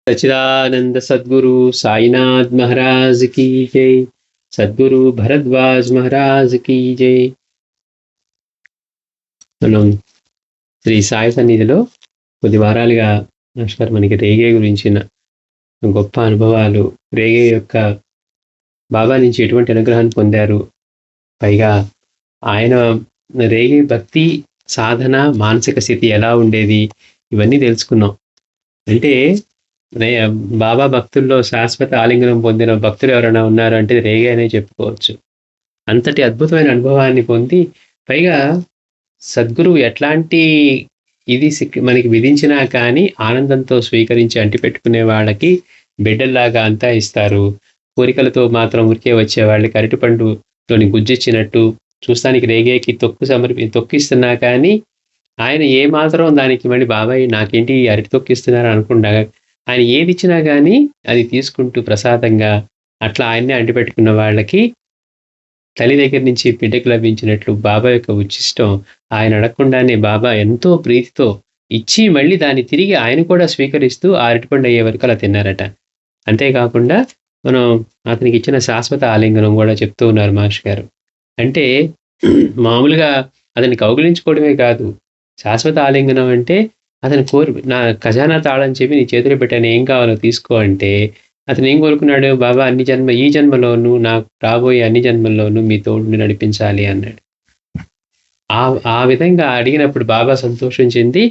सच्चिदानंद सद्गुरु साईनाथ महाराज की जय। సద్గురు భరద్వాజ్ మహారాజ్ కీ జై. మనం శ్రీ సాయి సన్నిధిలో కొద్ది వారాలుగా మాస్టర్ మనకి రేగే గురించిన గొప్ప అనుభవాలు, రేగే యొక్క బాబా నుంచి ఎటువంటి అనుగ్రహాన్ని పొందారు, పైగా ఆయన రేగే భక్తి సాధన మానసిక స్థితి ఎలా ఉండేది, ఇవన్నీ తెలుసుకున్నాం. అంటే బాబా భక్తుల్లో శాశ్వత ఆలింగనం పొందిన భక్తులు ఎవరైనా ఉన్నారు అంటే రేగే అనే చెప్పుకోవచ్చు. అంతటి అద్భుతమైన అనుభవాన్ని పొంది, పైగా సద్గురువు ఎట్లాంటి ఇది మనకి విధించినా కానీ ఆనందంతో స్వీకరించి అంటిపెట్టుకునే వాళ్ళకి బిడ్డల్లాగా అంతా ఇస్తారు. కోరికలతో మాత్రం ఉరికే వచ్చే వాళ్ళకి అరటిపండులోని గుజ్జిచ్చినట్టు చూస్తానికి రేగేకి తొక్కిస్తున్నా కానీ ఆయన ఏ మాత్రం దానికి మళ్ళీ బాబాయ్ నాకేంటి అరటి తొక్కిస్తున్నారు అనుకుండా ఆయన ఏది ఇచ్చినా కానీ అది తీసుకుంటూ ప్రసాదంగా అట్లా ఆయన్నే అంటిపెట్టుకున్న వాళ్ళకి తల్లి దగ్గర నుంచి బిడ్డకు లభించినట్లు బాబా యొక్క ఉచ్చిష్టం ఆయన అడగకుండానే బాబా ఎంతో ప్రీతితో ఇచ్చి మళ్ళీ దాన్ని తిరిగి ఆయన కూడా స్వీకరిస్తూ ఆ అరటిపండు అయ్యే వరకు అలా తిన్నారట. అంతేకాకుండా మనం అతనికి ఇచ్చిన శాశ్వత ఆలింగనం కూడా చెప్తూ ఉన్నారు మాస్టర్ గారు. అంటే మామూలుగా అతన్ని కౌగిలించుకోవడమే కాదు, శాశ్వత ఆలింగనం అంటే అతని నా ఖజానా తాళని చెప్పి నీ చేతిలో పెట్టాను, ఏం కావాలో తీసుకో అంటే అతను ఏం కోరుకున్నాడు, బాబా ఈ జన్మలోనూ నాకు రాబోయే అన్ని జన్మల్లోనూ మీ తోడుని నడిపించాలి అన్నాడు. ఆ విధంగా అడిగినప్పుడు బాబా సంతోషం చెంది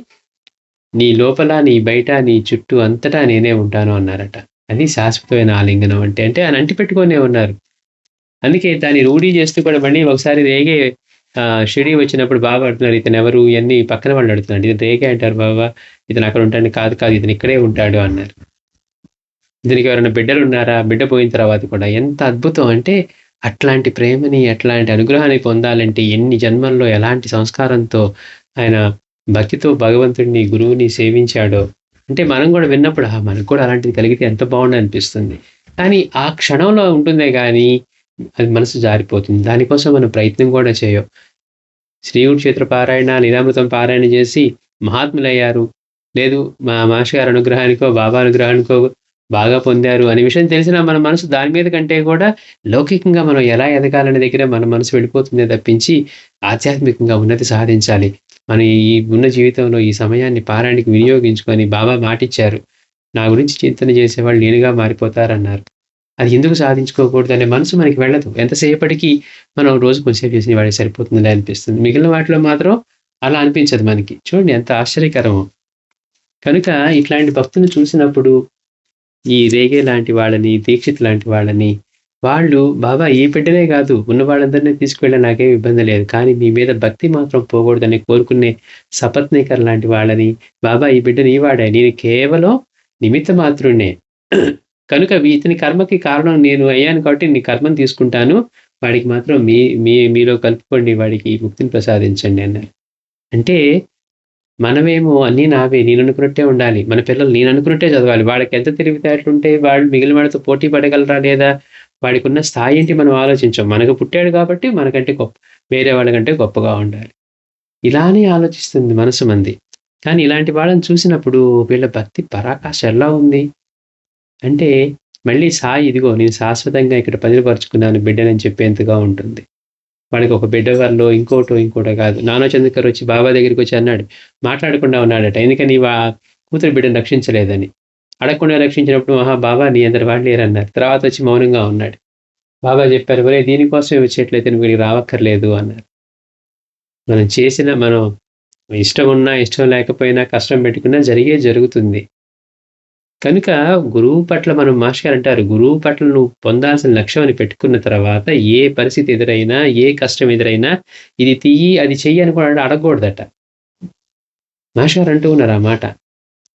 నీ లోపల నీ బయట నీ చుట్టూ అంతటా నేనే ఉంటాను అన్నారట. అది శాశ్వతమైన ఆలింగనం అంటే ఆయన అంటిపెట్టుకునే ఉన్నారు. అందుకే దాన్ని రూఢీ చేస్తూ కూడా మళ్ళీ ఒకసారి రేగే షిరిడి వచ్చినప్పుడు బాబా అంటున్నారు, ఇతను ఎవరు, ఇవన్నీ పక్కన వాళ్ళు అడుగుతున్నాడు, ఇది రేగే అంటారు బాబా, ఇతను అక్కడ ఉంటాడు, కాదు ఇతను ఇక్కడే ఉంటాడు అన్నారు. దీనికి ఎవరైనా బిడ్డలు ఉన్నారా, బిడ్డ పోయిన తర్వాత కూడా ఎంత అద్భుతం అంటే అట్లాంటి ప్రేమని అట్లాంటి అనుగ్రహాన్ని పొందాలంటే ఎన్ని జన్మల్లో ఎలాంటి సంస్కారంతో ఆయన భక్తితో భగవంతుడిని గురువుని సేవించాడో అంటే మనం కూడా విన్నప్పుడు మనకు కూడా అలాంటిది కలిగితే ఎంత బాగుండు అనిపిస్తుంది. కానీ ఆ క్షణంలో ఉంటుందే కానీ అది మనసు జారిపోతుంది. దానికోసం మనం ప్రయత్నం కూడా చేయం. శ్రీగుడి క్షేత్ర పారాయణ లీలామృతం పారాయణ చేసి మహాత్ములయ్యారు, లేదు మా మాస్టర్ గారి అనుగ్రహానికో బాబా అనుగ్రహానికో బాగా పొందారు అనే విషయం తెలిసినా మన మనసు దాని మీద కంటే కూడా లౌకికంగా మనం ఎలా ఎదగాలనే దగ్గర మన మనసు వెళ్ళిపోతుందే తప్పించి ఆధ్యాత్మికంగా ఉన్నతి సాధించాలి. మన ఈ ఉన్న జీవితంలో ఈ సమయాన్ని పారాయణకి వినియోగించుకొని బాబా మాటిచ్చారు, నా గురించి చింతన చేసేవాళ్ళు నేనుగా మారిపోతారన్నారు. అది ఎందుకు సాధించుకోకూడదు అనే మనసు మనకి వెళ్ళదు. ఎంతసేపటికి మనం రోజు కొంచెంసేపు చేసిన వాడికి సరిపోతుందిలే అనిపిస్తుంది. మిగిలిన వాటిలో మాత్రం అలా అనిపించదు మనకి. చూడండి ఎంత ఆశ్చర్యకరమో. కనుక ఇట్లాంటి భక్తులు చూసినప్పుడు ఈ రేగే లాంటి వాళ్ళని, దీక్షిత్ లాంటి వాళ్ళని, వాళ్ళు బాబా ఈ బిడ్డనే కాదు ఉన్న వాళ్ళందరినీ తీసుకువెళ్ళ నాకేం ఇబ్బంది లేదు, కానీ మీ మీద భక్తి మాత్రం పోకూడదని కోరుకునే సపత్నీకర్ లాంటి వాళ్ళని, బాబా ఈ బిడ్డని వాడే, నేను కేవలం నిమిత్త మాత్రుడే, కనుక ఇతని కర్మకి కారణం నేను అయ్యాను కాబట్టి నీ కర్మను తీసుకుంటాను, వాడికి మాత్రం మీలో కలుపుకోండి, వాడికి ముక్తిని ప్రసాదించండి అన్నారు. అంటే మనమేమో అన్నీ నావే, నేను అనుకున్నట్టే ఉండాలి, మన పిల్లలు నేను అనుకున్నట్టే చదవాలి, వాళ్ళకి ఎంత తెలివితేటలుంటే వాళ్ళు మిగిలిన వాడితో పోటీ పడగలరా లేదా, వాడికి ఉన్న స్థాయి ఏంటి మనం ఆలోచించాం. మనకు పుట్టాడు కాబట్టి మనకంటే గొప్ప, వేరే వాళ్ళకంటే గొప్పగా ఉండాలి, ఇలానే ఆలోచిస్తుంది మనసు మంది. కానీ ఇలాంటి వాళ్ళని చూసినప్పుడు వీళ్ళ భక్తి పరాకాష్ఠ ఎలా ఉంది అంటే మళ్ళీ సాయి ఇదిగో నేను శాశ్వతంగా ఇక్కడ పదిలపరుచుకున్నాను బిడ్డనని చెప్పేంతగా ఉంటుంది. వాడికి ఒక బిడ్డ వల్ల ఇంకోటో కాదు. నానోచంద్రకర్ వచ్చి బాబా దగ్గరికి వచ్చి అన్నాడు, మాట్లాడకుండా ఉన్నాడట, ఎందుకని కూతురు బిడ్డను రక్షించలేదని. అడగకుండా రక్షించినప్పుడు బాబా నీ అందరు వాడు లేరన్నారు. తర్వాత వచ్చి మౌనంగా ఉన్నాడు. బాబా చెప్పారు, ఒరే దీనికోసమే వచ్చేట్లయితే నువ్వు వీడికి రావక్కర్లేదు అన్నారు. మనం ఇష్టం ఉన్నా ఇష్టం లేకపోయినా కష్టం పెట్టుకున్నా జరుగుతుంది. కనుక గురువు పట్ల మనం మాస్టర్ అంటారు, గురువు పట్ల నువ్వు పొందాల్సిన లక్ష్యం అని పెట్టుకున్న తర్వాత ఏ పరిస్థితి ఎదురైనా, ఏ కష్టం ఎదురైనా ఇది తీయి అది చెయ్యి అని కూడా అడగకూడదట. మాస్టర్ అంటూ ఉన్నారు ఆ మాట.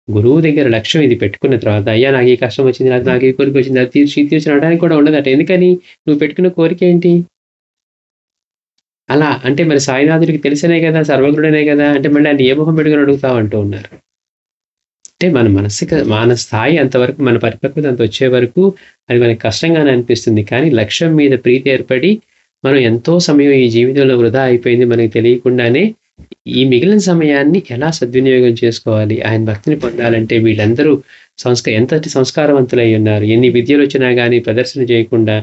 గురువు దగ్గర లక్ష్యం ఇది పెట్టుకున్న తర్వాత, అయ్యా నాకు ఈ కష్టం వచ్చింది, నాకు ఈ కోరిక వచ్చింది, అది తీర్చి అనడానికి కూడా ఉండదట. ఎందుకని, నువ్వు పెట్టుకున్న కోరిక ఏంటి అలా అంటే మరి సాయినాథుడికి తెలిసినే కదా, సర్వగురుడనే కదా అంటే మళ్ళీ ఆయన ఏ ముఖం పెట్టుకుని అడుగుతావు అంటూ ఉన్నారు. అంటే మన స్థాయి అంతవరకు, మన పరిపక్వత అంత వచ్చే వరకు అది మనకి కష్టంగానే అనిపిస్తుంది. కానీ లక్ష్యం మీద ప్రీతి ఏర్పడి మనం ఎంతో సమయం ఈ జీవితంలో వృధా అయిపోయింది మనకి తెలియకుండానే ఈ మిగిలిన సమయాన్ని ఎలా సద్వినియోగం చేసుకోవాలి? ఆయన భక్తిని పొందాలంటే వీళ్ళందరూ ఎంతటి సంస్కారవంతులై ఉన్నారు. ఎన్ని విద్యలొచ్చినా గానీ ప్రదర్శన చేయకుండా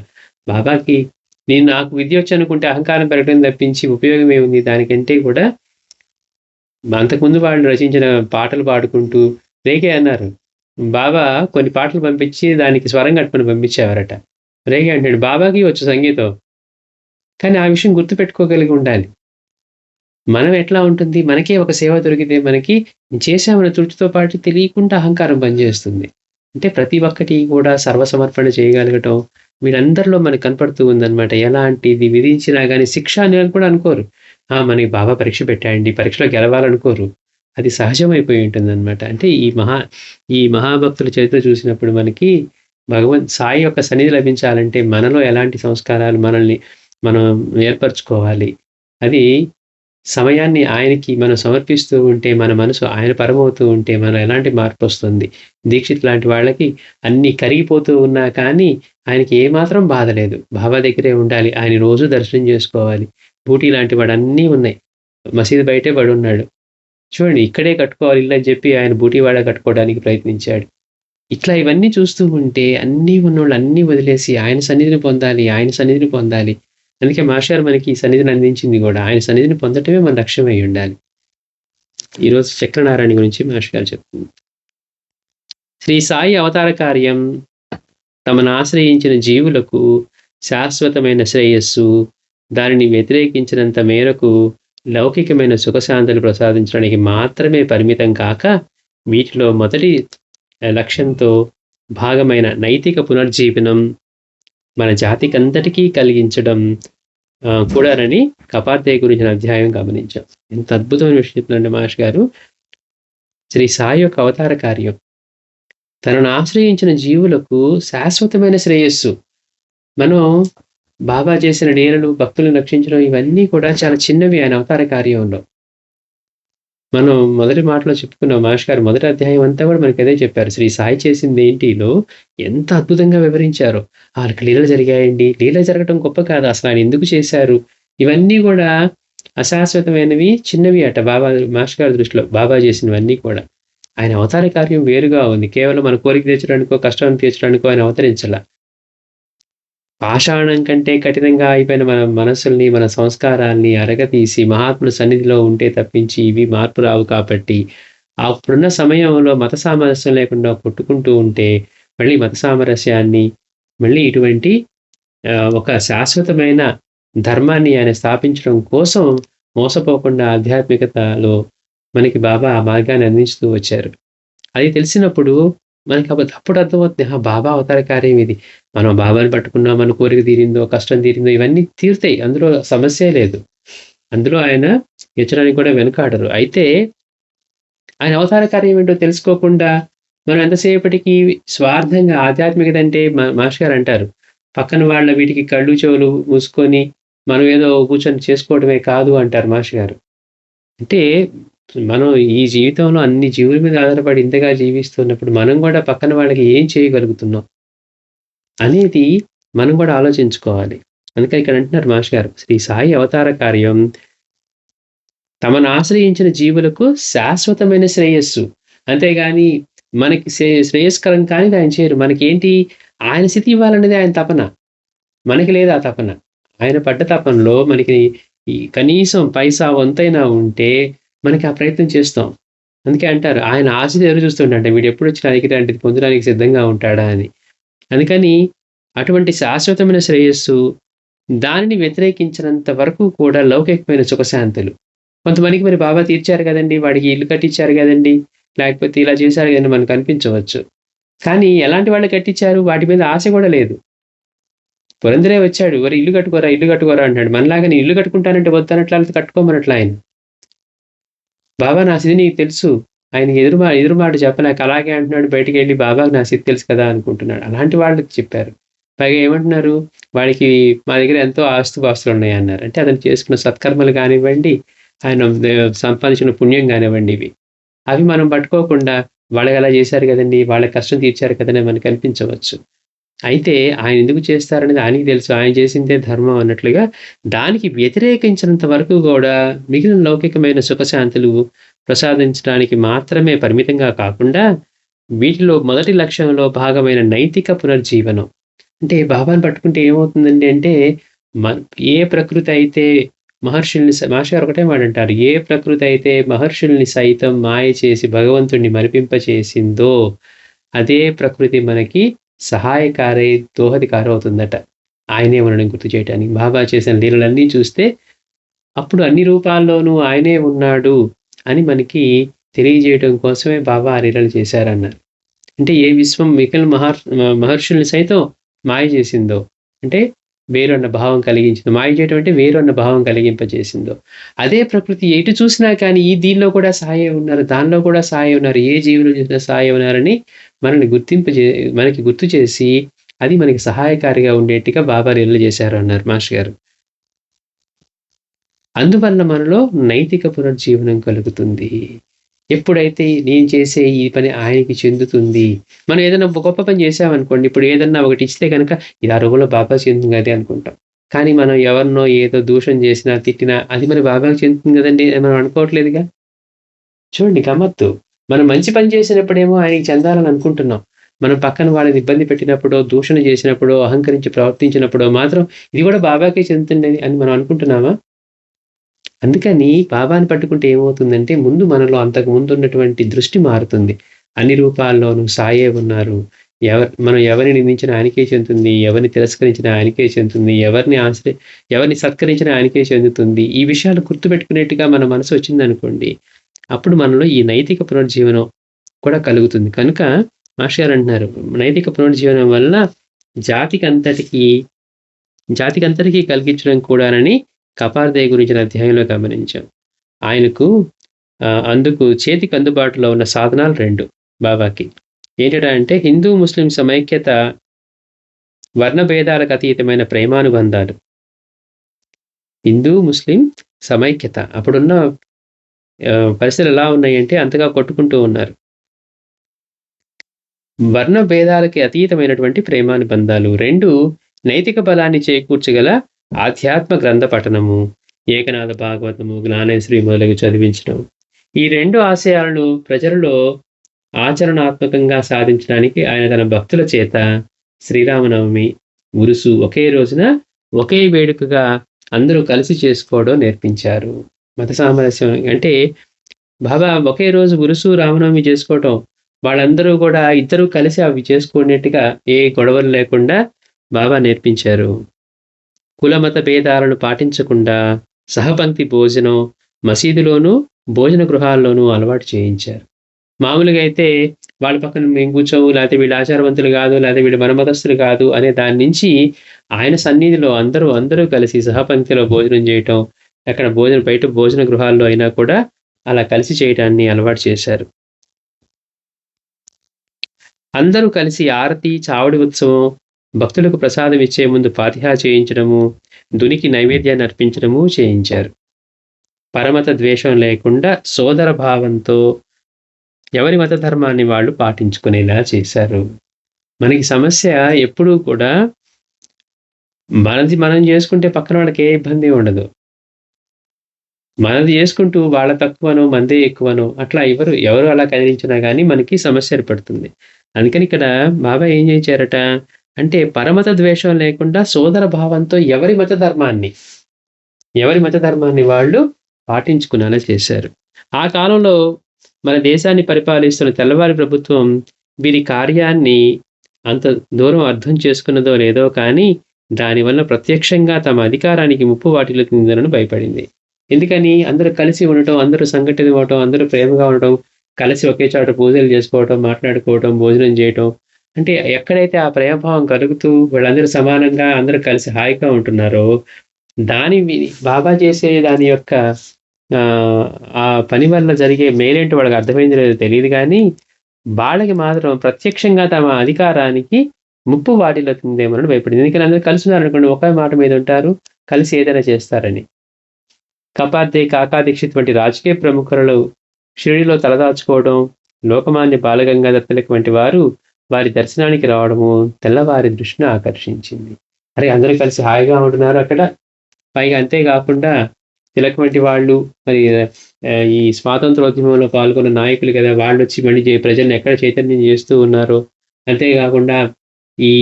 బాబాకి నాకు విద్యొచ్చనుకుంటే అహంకారం పెరగడం తప్పించి ఉపయోగం ఏముంది? దానికంటే కూడా అంతకుముందు వాళ్ళు రచించిన పాటలు పాడుకుంటూ రేగే అన్నారు. బాబా కొన్ని పాటలు పంపించి దానికి స్వరం కట్టుకొని పంపించేవారట. రేగే అంటాడు, బాబాకి వచ్చు సంగీతం. కానీ ఆ విషయం గుర్తుపెట్టుకోగలిగి ఉండాలి. మనం ఎట్లా ఉంటుంది? మనకే ఒక సేవ దొరికితే మనకి చేశామన్న తృప్తితో పాటు తెలియకుండా అహంకారం పనిచేస్తుంది. అంటే ప్రతి ఒక్కటి కూడా సర్వసమర్పణ చేయగలగటం వీళ్ళందరిలో మనకు కనపడుతూ ఉందనమాట. ఎలాంటిది విధించినా గానీ శిక్ష అని కూడా అనుకోరు. మనకి బాబా పరీక్ష పెట్టాడండి, పరీక్షలో గెలవాలనుకోరు. అది సహజమైపోయి ఉంటుందనమాట. అంటే ఈ మహాభక్తుల చరిత్ర చూసినప్పుడు మనకి సాయి యొక్క సన్నిధి లభించాలంటే మనలో ఎలాంటి సంస్కారాలు మనల్ని మనం ఏర్పరచుకోవాలి. అది సమయాన్ని ఆయనకి మనం సమర్పిస్తూ ఉంటే, మన మనసు ఆయన పరమవుతూ ఉంటే మనలో ఎలాంటి మార్పొస్తుంది. దీక్షిత్ లాంటి వాళ్ళకి అన్నీ కరిగిపోతూ ఉన్నా కానీ ఆయనకి ఏమాత్రం బాధ లేదు. బాబా దగ్గరే ఉండాలి. ఆయన రోజు దర్శనం చేసుకోవాలి. బూటీ లాంటి వాడు అన్నీ ఉన్నాయి. మసీదు బయటే పడున్నాడు. చూడండి, ఇక్కడే కట్టుకోవాలి ఇల్లు అని చెప్పి ఆయన బూటీవాడ కట్టుకోవడానికి ప్రయత్నించాడు. ఇట్లా ఇవన్నీ చూస్తూ ఉంటే అన్నీ ఉన్నోళ్ళు అన్నీ వదిలేసి ఆయన సన్నిధిని పొందాలి, ఆయన సన్నిధిని పొందాలి. అందుకే మాస్టర్ మనకి ఈ సన్నిధిని అందించింది కూడా. ఆయన సన్నిధిని పొందటమే మన లక్ష్యమై ఉండాలి. ఈరోజు చక్రనారాయణ గురించి మాస్టర్ గారు చెప్తుంది. శ్రీ సాయి అవతార కార్యం తమను ఆశ్రయించిన జీవులకు శాశ్వతమైన శ్రేయస్సు, దానిని వ్యతిరేకించినంత మేరకు లౌకికమైన సుఖశాంతులు ప్రసాదించడానికి మాత్రమే పరిమితం కాక, వీటిలో మొదటి లక్ష్యంతో భాగమైన నైతిక పునర్జీవనం మన జాతికంతటికీ కలిగించడం కూడానని కపార్తయ్య గురించిన అధ్యాయం గమనించాం. ఎంత అద్భుతమైన విషయం చెప్తున్నారండి మహర్షి గారు. శ్రీ సాయి యొక్క అవతార కార్యం తనను ఆశ్రయించిన జీవులకు శాశ్వతమైన శ్రేయస్సు. మనం బాబా చేసిన లీలలు, భక్తులను రక్షించడం ఇవన్నీ కూడా చాలా చిన్నవి ఆయన అవతార కార్యంలో. మనం మొదటి మాటలో చెప్పుకున్నాం, మహర్షి గారు మొదటి అధ్యాయం అంతా కూడా మనకి అదే చెప్పారు. శ్రీ సాయి చేసింది ఏంటిలో ఎంత అద్భుతంగా వివరించారో. వాళ్ళకి లీలలు జరిగాయండి, లీలలు జరగటం గొప్ప కాదు, అసలు ఆయన ఎందుకు చేశారు, ఇవన్నీ కూడా అశాశ్వతమైనవి, చిన్నవి అట బాబా మహర్షి గారి దృష్టిలో. బాబా చేసినవన్నీ కూడా ఆయన అవతార కార్యం వేరుగా ఉంది. కేవలం మన కోరిక తీర్చడానికో కష్టాన్ని తీర్చడానికో ఆయన అవతరించాల. పాషాణం కంటే కఠినంగా అయిపోయిన మన మనస్సుల్ని, మన సంస్కారాల్ని అరగతీసి మహాత్ముల సన్నిధిలో ఉంటే తప్పించి ఇవి మార్పు రావు. కాబట్టి అప్పుడున్న సమయంలో మత సామరస్యం లేకుండా కొట్టుకుంటూ ఉంటే మళ్ళీ మత సామరస్యాన్ని, మళ్ళీ ఇటువంటి ఒక శాశ్వతమైన ధర్మాన్ని ఆయన స్థాపించడం కోసం మోసపోకుండా ఆధ్యాత్మికతలో మనకి బాబా ఆ మార్గాన్ని అందించుతూ వచ్చారు. అది తెలిసినప్పుడు మనకి అప్పుడు అర్థమవుతుంది, బాబా అవతార కార్యం ఇది. మనం బాబాని పట్టుకున్నాం, మన కోరిక తీరిందో, కష్టం తీరిందో, ఇవన్నీ తీరుతాయి, అందులో సమస్యే లేదు. అందులో ఆయన ఇచ్చడానికి కూడా వెనుకాడరు. అయితే ఆయన అవతార కార్యం ఏంటో తెలుసుకోకుండా మనం ఎంతసేపటికి స్వార్థంగా ఆధ్యాత్మికత అంటే మాస్టర్ గారు అంటారు, పక్కన వాళ్ళ వీటికి కళ్ళు చెవులు మూసుకొని మనం ఏదో కూర్చొని చేసుకోవడమే కాదు అంటారు మాస్టర్ గారు. అంటే మనం ఈ జీవితంలో అన్ని జీవుల మీద ఆధారపడి ఇంతగా జీవిస్తున్నప్పుడు మనం కూడా పక్కన వాళ్ళకి ఏం చేయగలుగుతున్నాం అనేది మనం కూడా ఆలోచించుకోవాలి. అందుకే ఇక్కడ అంటున్నారు మాస్టర్ గారు, శ్రీ సాయి అవతార కార్యం తమను ఆశ్రయించిన జీవులకు శాశ్వతమైన శ్రేయస్సు. అంతేగాని మనకి శ్రేయస్కరం కానీ ఆయన చేయరు. మనకేంటి, ఆయన స్థితి ఇవ్వాలనేది ఆయన తపన, మనకి లేదు ఆ తపన. ఆయన పడ్డ తపనలో మనకి ఈ కనీసం పైసా వంతైనా ఉంటే మనకి ఆ ప్రయత్నం చేస్తాం. అందుకే అంటారు, ఆయన ఆశతో ఎదురు చూస్తుంటే వీడు ఎప్పుడు వచ్చి నా దగ్గర అంటే పొందడానికి సిద్ధంగా ఉంటాడా అని. అందుకని అటువంటి శాశ్వతమైన శ్రేయస్సు, దానిని వ్యతిరేకించినంత వరకు కూడా లౌకికమైన సుఖశాంతులు. కొంతమందికి మరి బాబా తీర్చారు కదండి, వాడికి ఇల్లు కట్టించారు కదండి, లేకపోతే ఇలా చేశారు కదండి మనకు అనిపించవచ్చు. కానీ ఎలాంటి వాళ్ళు కట్టించారు, వాటి మీద ఆశ కూడా లేదు. పురందరే వచ్చాడు, మరి ఇల్లు కట్టుకోరా అంటాడు. మనలాగా నేను ఇల్లు కట్టుకుంటానంటే వద్దనట్లా, కట్టుకోమనట్లా ఆయన. బాబా నా స్థితి నీకు తెలుసు, ఆయనకి ఎదురుమాట చెప్పలేక అలాగే అంటున్నాడు. బయటికి వెళ్ళి బాబాకి నా స్థితి తెలుసు కదా అనుకుంటున్నాడు. అలాంటి వాళ్ళకి చెప్పారు. పైగా ఏమంటున్నారు, వాడికి మా దగ్గర ఎంతో ఆస్తుపాస్తులు ఉన్నాయి అన్నారు. అంటే అతను చేసుకున్న సత్కర్మలు కానివ్వండి, ఆయన సంపాదించిన పుణ్యం కానివ్వండి, అవి మనం పట్టుకోకుండా వాళ్ళకి అలా చేశారు కదండి, వాళ్ళ కష్టం తీర్చారు కదని మనకు కనిపించవచ్చు. అయితే ఆయన ఎందుకు చేస్తారనేది ఆయనకి తెలుసు. ఆయన చేసిందే ధర్మం అన్నట్లుగా దానికి వ్యతిరేకించినంత వరకు గూడా మిగిలిన లౌకికమైన సుఖశాంతులు ప్రసాదించడానికి మాత్రమే పరిమితంగా కాకుండా, వీటిలో మొదటి లక్ష్యంలో భాగమైన నైతిక పునర్జీవనం. అంటే బాబాని పట్టుకుంటే ఏమవుతుందండి అంటే, మ ఏ ప్రకృతి అయితే మాస్టర్ గారు ఒకటే మాట అంటారు. ఏ ప్రకృతి అయితే మహర్షుల్ని సైతం మాయ చేసి భగవంతుడిని మరిపింపచేసిందో, అదే ప్రకృతి మనకి సహాయకారై, దోహదకారవుతుందట. ఆయనే మనల్ని గుర్తు చేయటానికి. బాబా చేసిన లీలలన్నీ చూస్తే, అప్పుడు అన్ని రూపాల్లోనూ ఆయనే ఉన్నాడు అని మనకి తెలియజేయడం కోసమే బాబా ఆ లీలలు చేశారన్నారు. అంటే ఏ విశ్వం మిగిలిన మహర్షుల్ని సైతం మాయ చేసిందో, అంటే వేరు అన్న భావం కలిగించిందో, మాయ చేయటం అంటే వేరు అన్న భావం కలిగింపజేసిందో, అదే ప్రకృతి ఎటు చూసినా కానీ ఈ దీనిలో కూడా సాయే ఉన్నారు, దానిలో కూడా సాయే ఉన్నారు, ఏ జీవులు చూసినా సాయే ఉన్నారని మనకి గుర్తు చేసి, అది మనకి సహాయకారిగా ఉండేట్టుగా బాబా లీలలు చేశారు అన్నారు మాస్టర్ గారు. అందువల్ల మనలో నైతిక పునర్జీవనం కలుగుతుంది. ఎప్పుడైతే నేను చేసే ఈ పని ఆయనకి చెందుతుంది. మనం ఏదైనా గొప్ప పని చేశామనుకోండి, ఇప్పుడు ఏదన్నా ఒకటి ఇస్తే గనక ఇది ఆ రూపంలో బాబాకి చెందుతుంది కదే అనుకుంటాం. కానీ మనం ఎవరినో ఏదో దూషణ చేసినా, తిట్టినా అది మన బాబాకి చెందుతుంది కదండీ అని మనం అనుకోవట్లేదుగా. చూడండి గమ్మత్తు. మనం మంచి పని చేసినప్పుడేమో ఆయనకి చెందాలని అనుకుంటున్నాం. మనం పక్కన వాళ్ళని ఇబ్బంది పెట్టినప్పుడో, దూషణ చేసినప్పుడో, అహంకరించి ప్రవర్తించినప్పుడో మాత్రం ఇది కూడా బాబాకే చెందుతుంది అని మనం అనుకుంటున్నామా? అందుకని బాబాని పట్టుకుంటే ఏమవుతుందంటే, ముందు మనలో అంతకు ముందున్నటువంటి దృష్టి మారుతుంది. అన్ని రూపాల్లోనూ సాయే ఉన్నారు. మనం ఎవరిని నిందించినా ఆయనకే చెందుతుంది. ఎవరిని తిరస్కరించినా ఆయనకే చెందుతుంది. ఎవరిని సత్కరించినా ఆయనకే చెందుతుంది. ఈ విషయాలు గుర్తుపెట్టుకునేట్టుగా మన మనసు వచ్చిందనుకోండి, అప్పుడు మనలో ఈ నైతిక పునర్జీవనం కూడా కలుగుతుంది. కనుక మాస్టర్ గారు అంటున్నారు, నైతిక పునర్జీవనం వల్ల జాతికంతటికీ కలిగించడం కూడానని కపార్దయ్య గురించిన అధ్యాయంలో గమనించాం. ఆయనకు అందుకు చేతికి అందుబాటులో ఉన్న సాధనాలు 2 బాబాకి. ఏంటంటే అంటే హిందూ, ముస్లిం సమైక్యత, వర్ణ భేదాలకు అతీతమైన ప్రేమానుబంధాలు. హిందూ, ముస్లిం సమైక్యత. అప్పుడున్న పరిస్థితులు ఎలా ఉన్నాయంటే అంతగా కొట్టుకుంటూ ఉన్నారు. వర్ణ భేదాలకి అతీతమైనటువంటి ప్రేమానుబంధాలు. 2 నైతిక బలాన్ని చేకూర్చగల ఆధ్యాత్మ గ్రంథ పఠనము, ఏకనాథ భాగవతము, జ్ఞానేశ్వరి మొదలగు చదివించడం. ఈ 2 ఆశయాలను ప్రజలలో ఆచరణాత్మకంగా సాధించడానికి ఆయన తన భక్తుల చేత శ్రీరామనవమి, ఉరుసు ఒకే రోజున ఒకే వేడుకగా అందరూ కలిసి చేసుకోవడం నేర్పించారు. మత సామరస్యం అంటే బాబా ఒకే రోజు ఉరుసు, రామనవమి చేసుకోవటం, వాళ్ళందరూ కూడా ఇద్దరూ కలిసి అవి చేసుకునేట్టుగా ఏ గొడవలు లేకుండా బాబా నేర్పించారు. కులమత భేదాలను పాటించకుండా సహపంక్తి భోజనం మసీదులోనూ, భోజన గృహాల్లోనూ అలవాటు చేయించారు. మామూలుగా అయితే వాళ్ళ పక్కన మేము కూర్చోము, లేకపోతే వీళ్ళు ఆచారవంతులు కాదు, లేకపోతే వీళ్ళు మన మతస్థులు కాదు అనే దాని నుంచి ఆయన సన్నిధిలో అందరూ కలిసి సహపంక్తిలో భోజనం చేయటం, అక్కడ బయట భోజన గృహాల్లో అయినా కూడా అలా కలిసి చేయటాన్ని అలవాటు చేశారు. అందరూ కలిసి ఆరతి, చావడి ఉత్సవం, భక్తులకు ప్రసాదం ఇచ్చే ముందు ఫాతిహా చేయించడము, దునికి నైవేద్యాన్ని అర్పించడము చేయించారు. పరమత ద్వేషం లేకుండా సోదర భావంతో ఎవరి మత ధర్మాన్ని వాళ్ళు పాటించుకునేలా చేశారు. మనకి సమస్య ఎప్పుడూ కూడా మనది మనం చేసుకుంటే పక్కన వాళ్ళకి ఏ ఇబ్బంది ఉండదు. మనది చేసుకుంటూ వాళ్ళ తక్కువనో, మనదే ఎక్కువనో అట్లా ఎవరు అలా కదిలించినా గానీ మనకి సమస్య ఏర్పడుతుంది. అందుకని ఇక్కడ బాబా ఏం చేయించారట అంటే, పరమత ద్వేషం లేకుండా సోదర భావంతో ఎవరి మత ధర్మాన్ని వాళ్ళు పాటించుకునేలా చేశారు. ఆ కాలంలో మన దేశాన్ని పరిపాలిస్తున్న తెల్లవారి ప్రభుత్వం వీరి కార్యాన్ని అంత దూరం అర్థం చేసుకున్నదో లేదో కానీ, దానివల్ల ప్రత్యక్షంగా తమ అధికారానికి ముప్పు వాటిల్లుతుందని భయపడింది. ఎందుకని? అందరూ కలిసి ఉండటం, అందరూ సంఘటితమవ్వటం, అందరూ ప్రేమగా ఉండటం, కలిసి ఒకే చోట పూజలు చేసుకోవటం, మాట్లాడుకోవటం, భోజనం చేయటం. అంటే ఎక్కడైతే ఆ ప్రేమభావం కలుగుతూ వీళ్ళందరూ సమానంగా అందరూ కలిసి హాయిగా ఉంటున్నారో, బాబా చేసే దాని యొక్క ఆ పని వల్ల జరిగే మేలేంటో వాళ్ళకి అర్థమైందో లేదో తెలీదు గానీ, వాళ్ళకి మాత్రం ప్రత్యక్షంగా తమ అధికారానికి ముప్పు వాటిల్లుతుందేమోనని భయపడింది. ఎందుకని అందరూ కలిసి ఉన్నారనుకోండి, ఒకే మాట మీద ఉంటారు, కలిసి ఏదైనా చేస్తారని. కపార్దయ్, కాకా దీక్షిత్ వంటి రాజకీయ ప్రముఖులు షిరిడీలో తలదాచుకోవడం, లోకమాన్య బాలగంగాధర్ తిలక్ వంటి వారు వారి దర్శనానికి రావడము తెల్లవారి దృష్టిని ఆకర్షించింది. అరే! అందరూ కలిసి హాయిగా ఉంటున్నారు అక్కడ. పైగా అంతే గాకుండా తిలక్ వంటి వాళ్ళు మరి ఈ స్వాతంత్రోద్యమంలో పాల్గొన్న నాయకులు కదా! వాళ్ళొచ్చి మళ్ళీ ప్రజల్ని ఎక్కడ చైతన్యం చేస్తూ ఉన్నారు. అంతే గాకుండా ఈ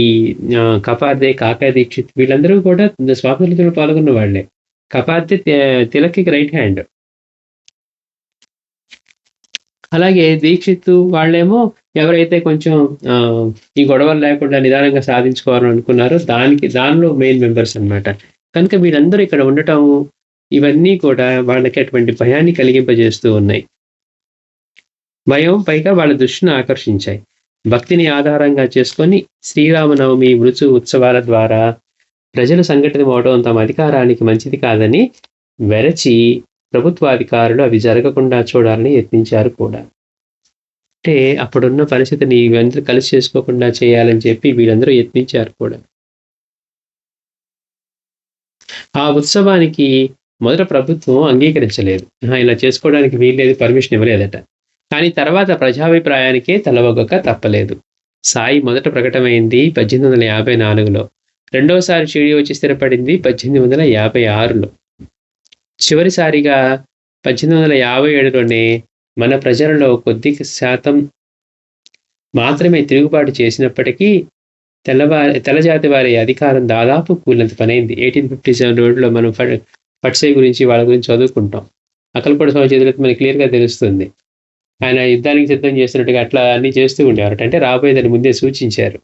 కపార్దే, కాకా దీక్షిత్ వీళ్ళందరూ కూడా స్వాతంత్ర్యంలో పాల్గొన్న వాళ్ళే. కపార్దే తిలక్‌కి రైట్ హ్యాండ్. అలాగే దీక్షిత్ వాళ్ళేమో ఎవరైతే కొంచెం ఈ గొడవలు లేకుండా నిదానంగా సాధించుకోవాలని అనుకున్నారో దానిలో మెయిన్ మెంబర్స్ అన్నమాట. కనుక వీళ్ళందరూ ఇక్కడ ఉండటం ఇవన్నీ కూడా వాళ్ళకి అటువంటి భయాన్ని కలిగింపజేస్తూ ఉన్నాయి. భయం పైగా వాళ్ళ దృష్టిని ఆకర్షించాయి. భక్తిని ఆధారంగా చేసుకొని శ్రీరామనవమి మృత్యు ఉత్సవాల ద్వారా ప్రజలు సంఘటితమవడం తమ అధికారానికి మంచిది కాదని వెరచి ప్రభుత్వాధికారులు అవి జరగకుండా చూడాలని యత్నించారు కూడా. అంటే అప్పుడున్న పరిస్థితిని ఇవందరూ కలిసి చేసుకోకుండా చేయాలని చెప్పి వీళ్ళందరూ యత్నించారు కూడా. ఆ ఉత్సవానికి మొదట ప్రభుత్వం అంగీకరించలేదు. ఇలా చేసుకోవడానికి వీల్లేదు, పర్మిషన్ ఇవ్వలేదట. కానీ తర్వాత ప్రజాభిప్రాయానికే తలవొగ్గక తప్పలేదు. సాయి మొదట ప్రకటమైంది 1854లో. రెండోసారి షిరిడీ వచ్చి స్థిరపడింది 1856లో. చివరిసారిగా 1857లోనే మన ప్రజలలో కొద్ది శాతం మాత్రమే తిరుగుబాటు చేసినప్పటికీ తెల్లజాతి వారి అధికారం దాదాపు కూలినంత పనైంది. 1857లో మనం పట్సే గురించి వాళ్ళ గురించి చదువుకుంటాం. అక్కలకోట స్వామి చేతులైతే మనకి క్లియర్‌గా తెలుస్తుంది. ఆయన యుద్ధానికి సిద్ధం చేస్తున్నట్టుగా అట్లా అన్నీ చేస్తూ ఉండేవారట. అంటే రాబోయేదని ముందే సూచించారు.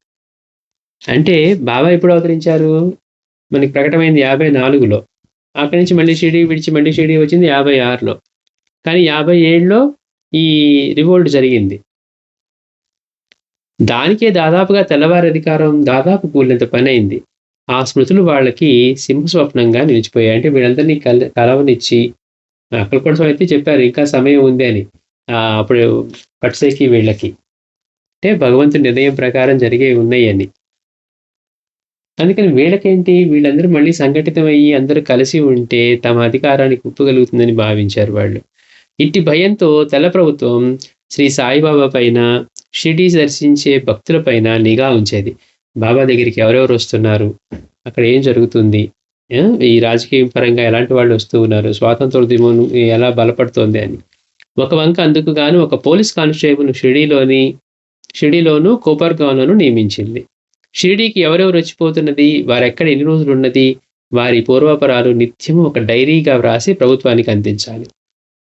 అంటే బాబా ఎప్పుడు అవతరించారు? మనకి ప్రకటమైంది 54లో. అక్కడి నుంచి మళ్ళీ షిరిడీ విడిచి మళ్ళీ షిరిడీ వచ్చింది 56లో. కానీ 57లో ఈ రివోల్ట్ జరిగింది. దానికే దాదాపుగా తెల్లవారి అధికారం దాదాపు కూలినంత పనైంది. ఆ స్మృతులు వాళ్ళకి సింహస్వప్నంగా నిలిచిపోయాయి. అంటే వీళ్ళందరినీ కలవనిచ్చి అక్కలకోట స్వామి అయితే చెప్పారు ఇంకా సమయం ఉంది అని. అప్పుడు పట్సేకి వీళ్ళకి. అంటే భగవంతుడి నిర్ణయం ప్రకారం జరిగేవి ఉన్నాయని. అందుకని వీళ్ళకేంటి వీళ్ళందరూ మళ్ళీ సంఘటితమయ్యి అందరూ కలిసి ఉంటే తమ అధికారానికి ఒప్పుగలుగుతుందని భావించారు వాళ్ళు. ఇట్టి భయంతో తెల్ల ప్రభుత్వం శ్రీ సాయిబాబా పైన, షిరిడీ దర్శించే భక్తుల పైన నిఘా ఉంచేది. బాబా దగ్గరికి ఎవరెవరు వస్తున్నారు, అక్కడ ఏం జరుగుతుంది, ఈ రాజకీయ పరంగా ఎలాంటి వాళ్ళు వస్తూ ఉన్నారు, స్వాతంత్రోద్యమం ఎలా బలపడుతోంది అని. ఒక వంక అందుకు గాను ఒక పోలీస్ కానిస్టేబుల్ షిరిడీలోను కోపర్గాంలోను నియమించింది. షిరిడీకి ఎవరెవరు వచ్చిపోతున్నది, వారెక్కడ ఎన్ని రోజులు ఉన్నది, వారి పూర్వాపరాలు నిత్యము ఒక డైరీగా వ్రాసి ప్రభుత్వానికి అందించాలి.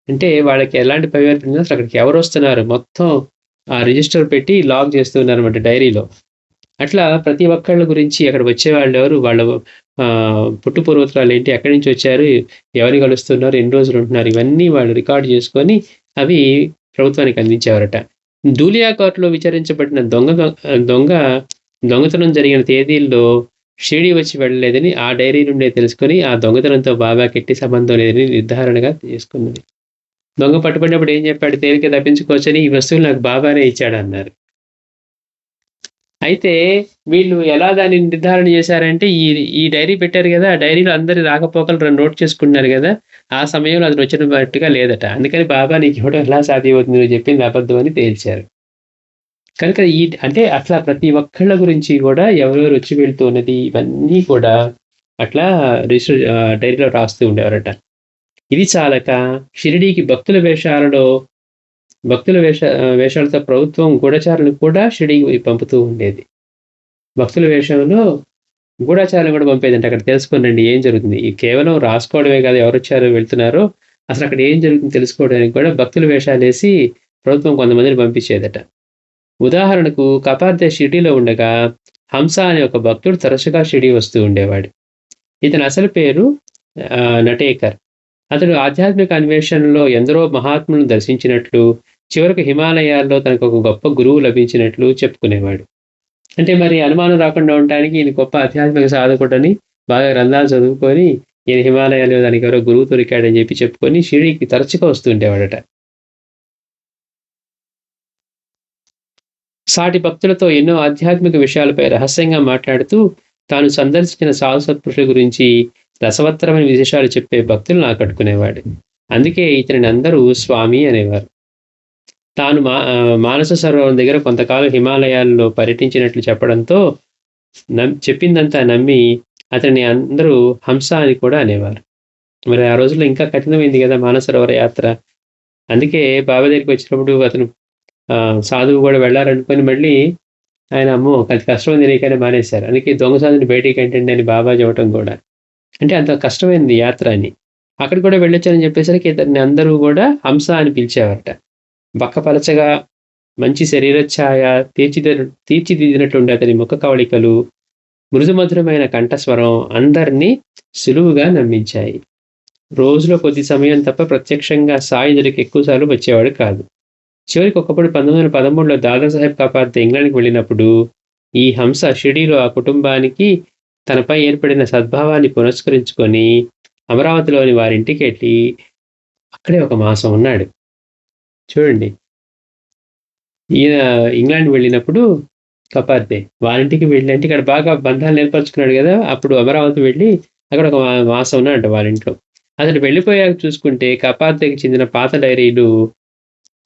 అంటే వాళ్ళకి ఎలాంటి పరివర్తన అసలు అక్కడికి ఎవరు వస్తున్నారు మొత్తం ఆ రిజిస్టర్ పెట్టి లాగ్ చేస్తున్నారు అన్నమాట డైరీలో. అట్లా ప్రతి ఒక్కళ్ళ గురించి అక్కడ వచ్చేవాళ్ళు ఎవరు, వాళ్ళ పుట్టు పూర్వోత్తరాలు ఏంటి, ఎక్కడి నుంచి వచ్చారు, ఎవరిని కలుస్తున్నారు, ఎన్ని రోజులు ఉంటున్నారు, ఇవన్నీ వాళ్ళు రికార్డు చేసుకొని అవి ప్రభుత్వానికి అందించేవారట. ధూలియా కోర్టులో విచారించబడిన దొంగతనం జరిగిన తేదీల్లో షిరిడీ వచ్చి వెళ్ళలేదని ఆ డైరీ నుండే తెలుసుకొని ఆ దొంగతనంతో బాబాకి ఎట్టి సంబంధం లేదని నిర్ధారణగా చేసుకున్నది. దొంగ పట్టుబడినప్పుడు ఏం చెప్పాడు, తేలిక తప్పించుకోవచ్చని ఈ వస్తువులు నాకు బాబానే ఇచ్చాడన్నారు. అయితే వీళ్ళు ఎలా దాన్ని నిర్ధారణ చేశారంటే ఈ డైరీ పెట్టారు కదా, ఆ డైరీలో అందరి రాకపోకలు నోట్ చేసుకున్నారు కదా, ఆ సమయంలో అది వచ్చినట్టుగా లేదట. అందుకని బాబా నీకు ఇవ్వడం ఎలా సాధ్యమవుతుంది, నువ్వు చెప్పింది అబద్ధం అని తేల్చారు. కనుక అంటే అట్లా ప్రతి ఒక్కళ్ళ గురించి కూడా ఎవరెవరు వచ్చి వెళ్తూ ఉన్నది ఇవన్నీ కూడా అట్లా రిజిస్టర్ డైరీలో రాస్తూ ఉండేవారట. ఇది చాలక షిరిడీకి భక్తుల వేషాలతో ప్రభుత్వం గూఢచారులను కూడా షిరిడీకి పంపుతూ ఉండేది. భక్తుల వేషంలో గూఢచారులను కూడా పంపేదంటే అక్కడ తెలుసుకోనండి ఏం జరుగుతుంది. కేవలం రాసుకోవడమే కాదు, ఎవరు వచ్చారో వెళ్తున్నారో అసలు అక్కడ ఏం జరుగుతుంది తెలుసుకోవడానికి కూడా భక్తుల వేషాలేసి ప్రభుత్వం కొంతమందిని పంపించేదట. ఉదాహరణకు కపార్దే షిరిడీలో ఉండగా హంస అనే ఒక భక్తుడు తరచుగా షిరిడీ వస్తూ ఉండేవాడు. ఇతని అసలు పేరు నటేకర్. అతడు ఆధ్యాత్మిక అన్వేషణలో ఎందరో మహాత్ములను దర్శించినట్లు, చివరకు హిమాలయాల్లో తనకు ఒక గొప్ప గురువు లభించినట్లు చెప్పుకునేవాడు. అంటే మరి అనుమానం రాకుండా ఉండటానికి ఈయన గొప్ప ఆధ్యాత్మిక సాధకుడని బాగా గ్రంథాలు చదువుకొని ఈయన హిమాలయాల్లో దానికి ఎవరో గురువు దొరికాడని చెప్పి చెప్పుకొని షిరిడీకి తరచుగా వస్తూ ఉండేవాడట. సాటి భక్తులతో ఎన్నో ఆధ్యాత్మిక విషయాలపై రహస్యంగా మాట్లాడుతూ తాను సందర్శించిన సాధు సత్పురుషుల గురించి రసవత్తరమైన విశేషాలు చెప్పే భక్తులను ఆకట్టుకునేవాడు. అందుకే ఇతనిని అందరూ స్వామి అనేవారు. తాను మానస సరోవరం దగ్గర కొంతకాలం హిమాలయాల్లో పర్యటించినట్లు చెప్పడంతో చెప్పిందంతా నమ్మి అతన్ని అందరూ హంస అని కూడా అనేవారు. మరి ఆ రోజుల్లో ఇంకా కఠినమైంది గదా! మానసరోవర యాత్ర. అందుకే బాబా దగ్గరికొచ్చినప్పుడు అతను సాధువు గూడా వెళ్ళాలనుకోని మళ్ళీ ఆయన అమ్మో! అది కష్టమని తెలియకనే మానేశారు. అందుకే దొంగ సాధువుని బయటికెంటండి అని బాబా చెప్పటం గూడా. అంటే అంత కష్టమైంది యాత్ర అని. అక్కడికి కూడా వెళ్ళొచ్చానని చెప్పేసరికి ఇతన్ని అందరూ గూడా హంస అని పిలిచేవారట. బక్కపలచగా, మంచి శరీరఛాయ, తీర్చిదిద్దినట్లుండే అతని ముఖ కవళికలు, మృదుమధురమైన కంఠస్వరం అందరినీ సులువుగా నమ్మించాయి. రోజులో కొద్ది సమయం తప్ప ప్రత్యక్షంగా సాయి దగ్గరికి ఎక్కువ సార్లు వచ్చేవాడు కాదు. చివరికి ఒకప్పుడు 1913లో దాదాసాహెబ్ కాపార్దే ఇంగ్లాండ్‌కి వెళ్ళినప్పుడు, ఈ హంస షిరిడీలో ఆ కుటుంబానికి తనపై ఏర్పడిన సద్భావాన్ని పురస్కరించుకొని అమరావతిలోని వారింటికెళ్ళి అక్కడే ఒక మాసం ఉన్నాడు. చూడండి. ఈయన ఇంగ్లాండ్ వెళ్ళినప్పుడు కపార్దే వారింటికి వెళ్ళి అంటే ఇక్కడ బాగా బంధాలు ఏర్పరచుకున్నాడు గదా! అప్పుడు అమరావతి వెళ్ళి అక్కడ ఒక మాసం ఉన్నాడంట వారింట్లో. అతడు వెళ్ళిపోయాక చూసుకుంటే కపార్దేకి చెందిన పాత డైరీలు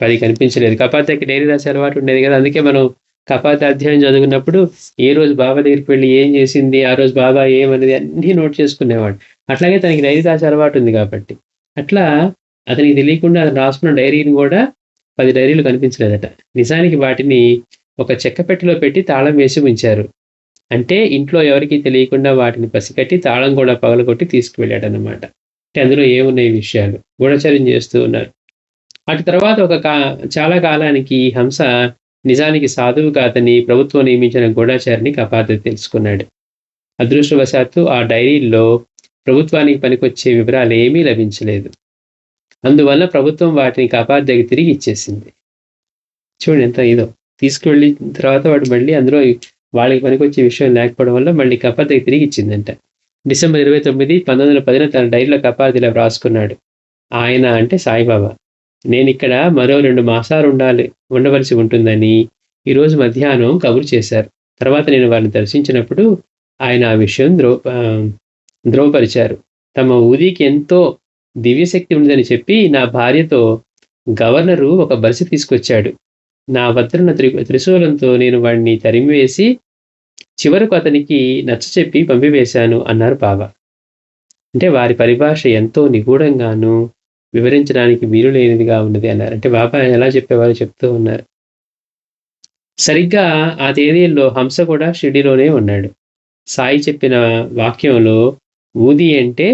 10 కనిపించలేదు. కపార్దేకి డైరీ రాసే అలవాటు ఉండేది గదా! అందుకే మనం కపార్దే అధ్యాయం చదువుకున్నప్పుడు ఏ రోజు బాబా దగ్గరికి వెళ్లి ఏం చేసింది, ఆ రోజు బాబా ఏమన్నది అన్నీ నోట్ చేసుకునేవాడు. అట్లాగే తనకి డైరీ రాసే అలవాటు ఉంది కాబట్టి. అట్లా అతనికి తెలియకుండా అతను రాసుకున్న డైరీని గూడా 10 డైరీలు కనిపించలేదట. నిజానికి వాటిని ఒక చెక్క పెట్టెలో పెట్టి తాళం వేసి ఉంచారు. అంటే ఇంట్లో ఎవరికీ తెలియకుండా వాటిని పసికట్టి తాళం కూడా పగలగొట్టి తీసుకువెళ్ళాడన్నమాట. అంటే అందులో ఏమున్నాయి విషయాలు. గూఢచర్యం చేస్తూ ఉన్నారు. అటు తర్వాత చాలా కాలానికి హంస నిజానికి సాధువు కాదని ప్రభుత్వం నియమించిన గూఢచారిని కపార్దే తెలుసుకున్నాడు. అదృష్టవశాత్తు ఆ డైరీల్లో ప్రభుత్వానికి పనికొచ్చే వివరాలేమీ లభించలేదు. అందువల్ల ప్రభుత్వం వాటిని కపార్దేకి తిరిగి ఇచ్చేసింది. చూడండి ఎంత ఇదో. తీసుకువెళ్ళిన తర్వాత వాడు మళ్ళీ అందులో వాళ్ళకి పనికొచ్చే విషయం లేకపోవడం వల్ల మళ్ళీ కపార్దేకి తిరిగి ఇచ్చిందంట. డిసెంబర్ 29, 1910 తన డైరీలో కపార్దే ఇలా వ్రాసుకున్నాడు. ఆయన అంటే సాయిబాబా. నేనిక్కడ మరో 2 మాసాలు ఉండవలసి ఉంటుందని ఈరోజు మధ్యాహ్నం కబురు చేశారు. తర్వాత నేను వారిని దర్శించినప్పుడు ఆయన ఆ విషయం ధ్రువపరిచారు. తమ ఊదీకి ఎంతో దివ్యశక్తి ఉందని చెప్పి నా భార్యతో గవర్నరు ఒక బరిసె తీసుకొచ్చాడు. నా వద్దనున్న త్రిశూలంతో నేను వాడిని తరిమివేసి చివరకు అతనికి నచ్చచెప్పి పంపివేశాను అన్నారు బాబా. అంటే వారి పరిభాష ఎంతో నిగూఢంగాను వివరించడానికి వీలులేనిదిగా ఉన్నది అన్నారు. అంటే బాబా ఎలా చెప్పేవారో చెప్తూ ఉన్నారు. సరిగ్గా ఆ తేదీల్లో హంస కూడా షిరిడీలోనే ఉన్నాడు. సాయి చెప్పిన వాక్యంలో ఊది అంటే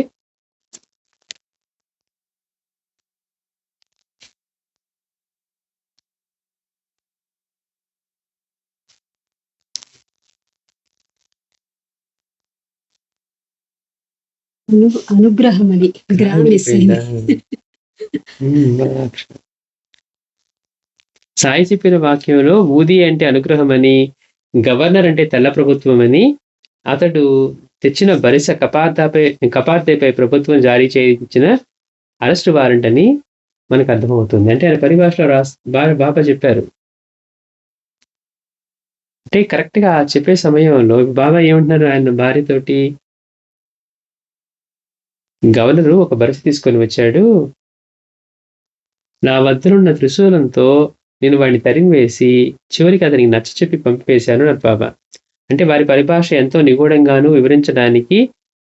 అనుగ్రహమని సాయి చెప్పిన వాక్యంలో ఊది అంటే అనుగ్రహమని, గవర్నర్ అంటే తెల్ల ప్రభుత్వమని, అతడు తెచ్చిన బరిస కపార్దేపై ప్రభుత్వం జారీ చేయించిన అరెస్ట్ వారెంట్ అని మనకు అర్థమవుతుంది. అంటే ఆయన పరిభాషలో బాబా చెప్పారు. అంటే కరెక్ట్‌గా చెప్పే సమయంలో బాబా ఏమంటున్నారు ఆయన భార్యతోటి, గవర్నరు ఒక బరిసె తీసుకొని వచ్చాడు. నా వద్దనున్న త్రిశూలంతో నేను వాడిని తరిమివేసి చివరికి అతనికి నచ్చచెప్పి పంపివేశాను అన్నారు బాబా. అంటే వారి పరిభాష ఎంతో నిగూఢంగాను వివరించడానికి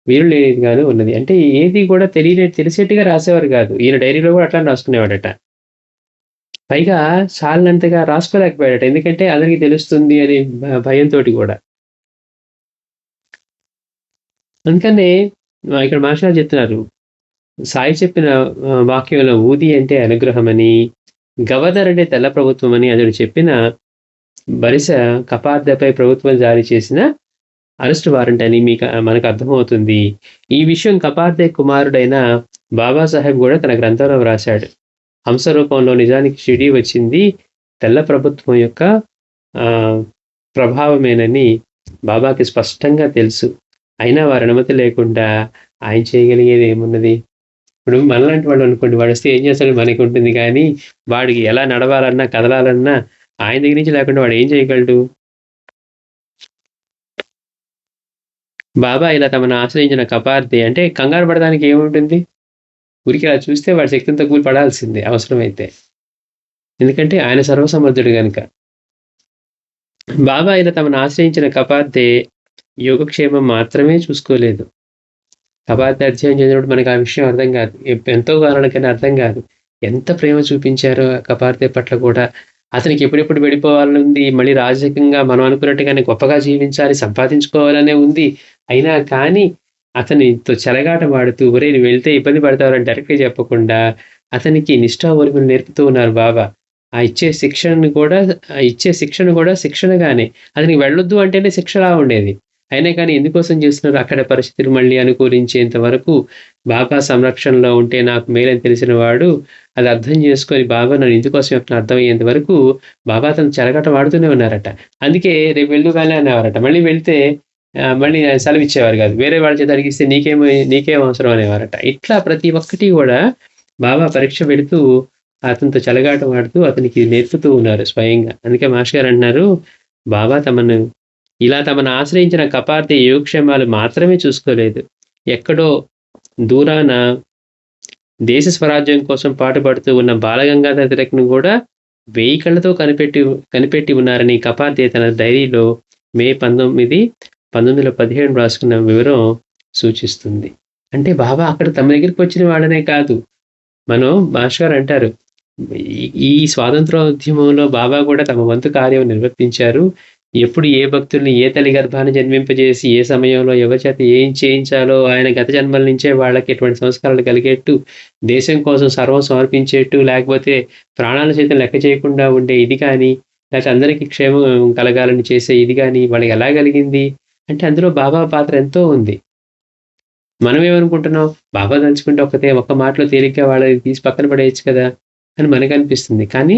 వీలులేనిదిగాను ఉన్నది. అంటే ఏది కూడా తెలిసేట్టుగా రాసేవారు కాదు. ఈయన డైరీలో కూడా అట్లానే రాసుకునేవాడట. పైగా చాలినంతగా రాసుకోలేకపోయాడట. ఎందుకంటే అందరికీ తెలుస్తుంది అనే భయంతోటి కూడా. అందుకనే ఇక్కడ మాస్టర్ చెప్తున్నారు. సాయి చెప్పిన వాక్యంలో ఊది అంటే అనుగ్రహమని, గవర్నర్ అంటే తెల్ల ప్రభుత్వం అని అతడు చెప్పిన బరిస కపార్దేపై ప్రభుత్వం జారీ చేసిన అరెస్ట్ వారెంట్ అని మనకు అర్థమవుతుంది. ఈ విషయం కపార్దే కుమారుడైన బాబాసాహెబ్ కూడా తన గ్రంథంలో వ్రాశాడు. హంస రూపంలో నిజానికి షిరిడీ వచ్చింది తెల్ల ప్రభుత్వం యొక్క ప్రభావమేనని బాబాకి స్పష్టంగా తెలుసు. అయినా వారి అనుమతి లేకుండా ఆయన చేయగలిగేది ఏమున్నది? ఇప్పుడు మనలాంటి వాడు అనుకోండి, వాడు వస్తే ఏం చేస్తాడు మనకి ఉంటుంది. కానీ వాడికి ఎలా నడవాలన్నా కదలాలన్నా ఆయన దగ్గర నుంచి లేకుండా వాడు ఏం చేయగలడు? బాబా ఇలా తమను ఆశ్రయించిన కపార్దే అంటే కంగారు పడడానికి ఏముంటుంది? ఊరికి అలా చూస్తే వాడి శక్తిని తగ్గులు పడాల్సిందే అవసరమైతే. ఎందుకంటే ఆయన సర్వసమర్థుడు గనుక. బాబా ఇలా తమను ఆశ్రయించిన కపార్తె యోగక్షేమం మాత్రమే చూసుకోలేదు. కపార్తె అధ్యయనం చేసినప్పుడు మనకు ఆ విషయం అర్థం కాదు. ఎంతో కాలానికైనా అర్థం కాదు. ఎంత ప్రేమ చూపించారో కపార్తె పట్ల కూడా. అతనికి ఎప్పుడెప్పుడు వెళ్ళిపోవాలని ఉంది. మళ్ళీ రాజకీయంగా మనం అనుకున్నట్టుగానే గొప్పగా జీవించాలి, సంపాదించుకోవాలనే ఉంది. అయినా కానీ అతనితో చెలగాటమాడుతూ, ఒరేయ్ నువ్వు వెళ్తే ఇబ్బంది పడతావని డైరెక్ట్‌గా చెప్పకుండా అతనికి నిష్ఠావొరుగులు నేర్పుతూ ఉన్నారు బాబా. ఇచ్చే శిక్షను కూడా శిక్షణగానే. అతనికి వెళ్ళొద్దు అంటేనే శిక్షలా ఉండేది. అయినా కానీ ఎందుకోసం చేస్తున్నారు? అక్కడ పరిస్థితులు మళ్ళీ అనుకూలించేంత వరకు బాబా సంరక్షణలో ఉంటే నాకు మేలని తెలిసిన వాడు అది అర్థం చేసుకొని బాబా నన్ను ఎందుకోసం చెప్తున్నా అర్థమయ్యేంత వరకు బాబా అతను చెలగాటం వాడుతూనే ఉన్నారట. అందుకే రేపు వెళ్దుగానే అనేవారట. మళ్ళీ వెళ్తే మళ్ళీ సెలవిచ్చేవారు కాదు. వేరే వాళ్ళ చేత అడిగిస్తే నీకేం అవసరం అనేవారట. ఇట్లా ప్రతి ఒక్కటి కూడా బాబా పరీక్ష పెడుతూ అతనితో చెలగాటం ఆడుతూ అతనికి నేర్పుతూ ఉన్నారు స్వయంగా. అందుకే మాస్టర్ గారు అంటున్నారు, బాబా తమను ఆశ్రయించిన కపార్తె యోగక్షేమాలు మాత్రమే చూసుకోలేదు. ఎక్కడో దూరాన దేశ స్వరాజ్యం కోసం పాటుపడుతూ ఉన్న బాలగంగాధర తిలక్ను కూడా 1000 కళ్ళతో కనిపెట్టి ఉన్నారని కపార్తె తన డైరీలో మే 19, 1917 రాసుకున్న వివరం సూచిస్తుంది. అంటే బాబా అక్కడ తమ దగ్గరికి వచ్చిన వాళ్ళనే కాదు. మాస్టర్ గారు అంటారు, ఈ స్వాతంత్రోద్యమంలో బాబా కూడా తమ వంతు కార్యం నిర్వర్తించారు. ఎప్పుడు ఏ భక్తుల్ని ఏ తల్లి గర్భాన్ని జన్మింపజేసి ఏ సమయంలో ఎవరి చేత ఏం చేయించాలో ఆయన గత జన్మల నుంచే వాళ్ళకి ఎటువంటి సంస్కారాలు కలిగేట్టు, దేశం కోసం సర్వం సమర్పించేట్టు, లేకపోతే ప్రాణాల సైతం లెక్క చేయకుండా ఉండే ఇది కానీ, లేకపోతే అందరికీ క్షేమం కలగాలని చేసే ఇది కానీ వాళ్ళకి ఎలా కలిగింది అంటే అందులో బాబా పాత్ర ఎంతో ఉంది. మనం ఏమనుకుంటున్నాం, బాబా తలుచుకుంటే ఒక్క మాటలో తేలిగ్గా వాళ్ళని తీసి పక్కన పడేయచ్చు కదా అని మనకు అనిపిస్తుంది. కానీ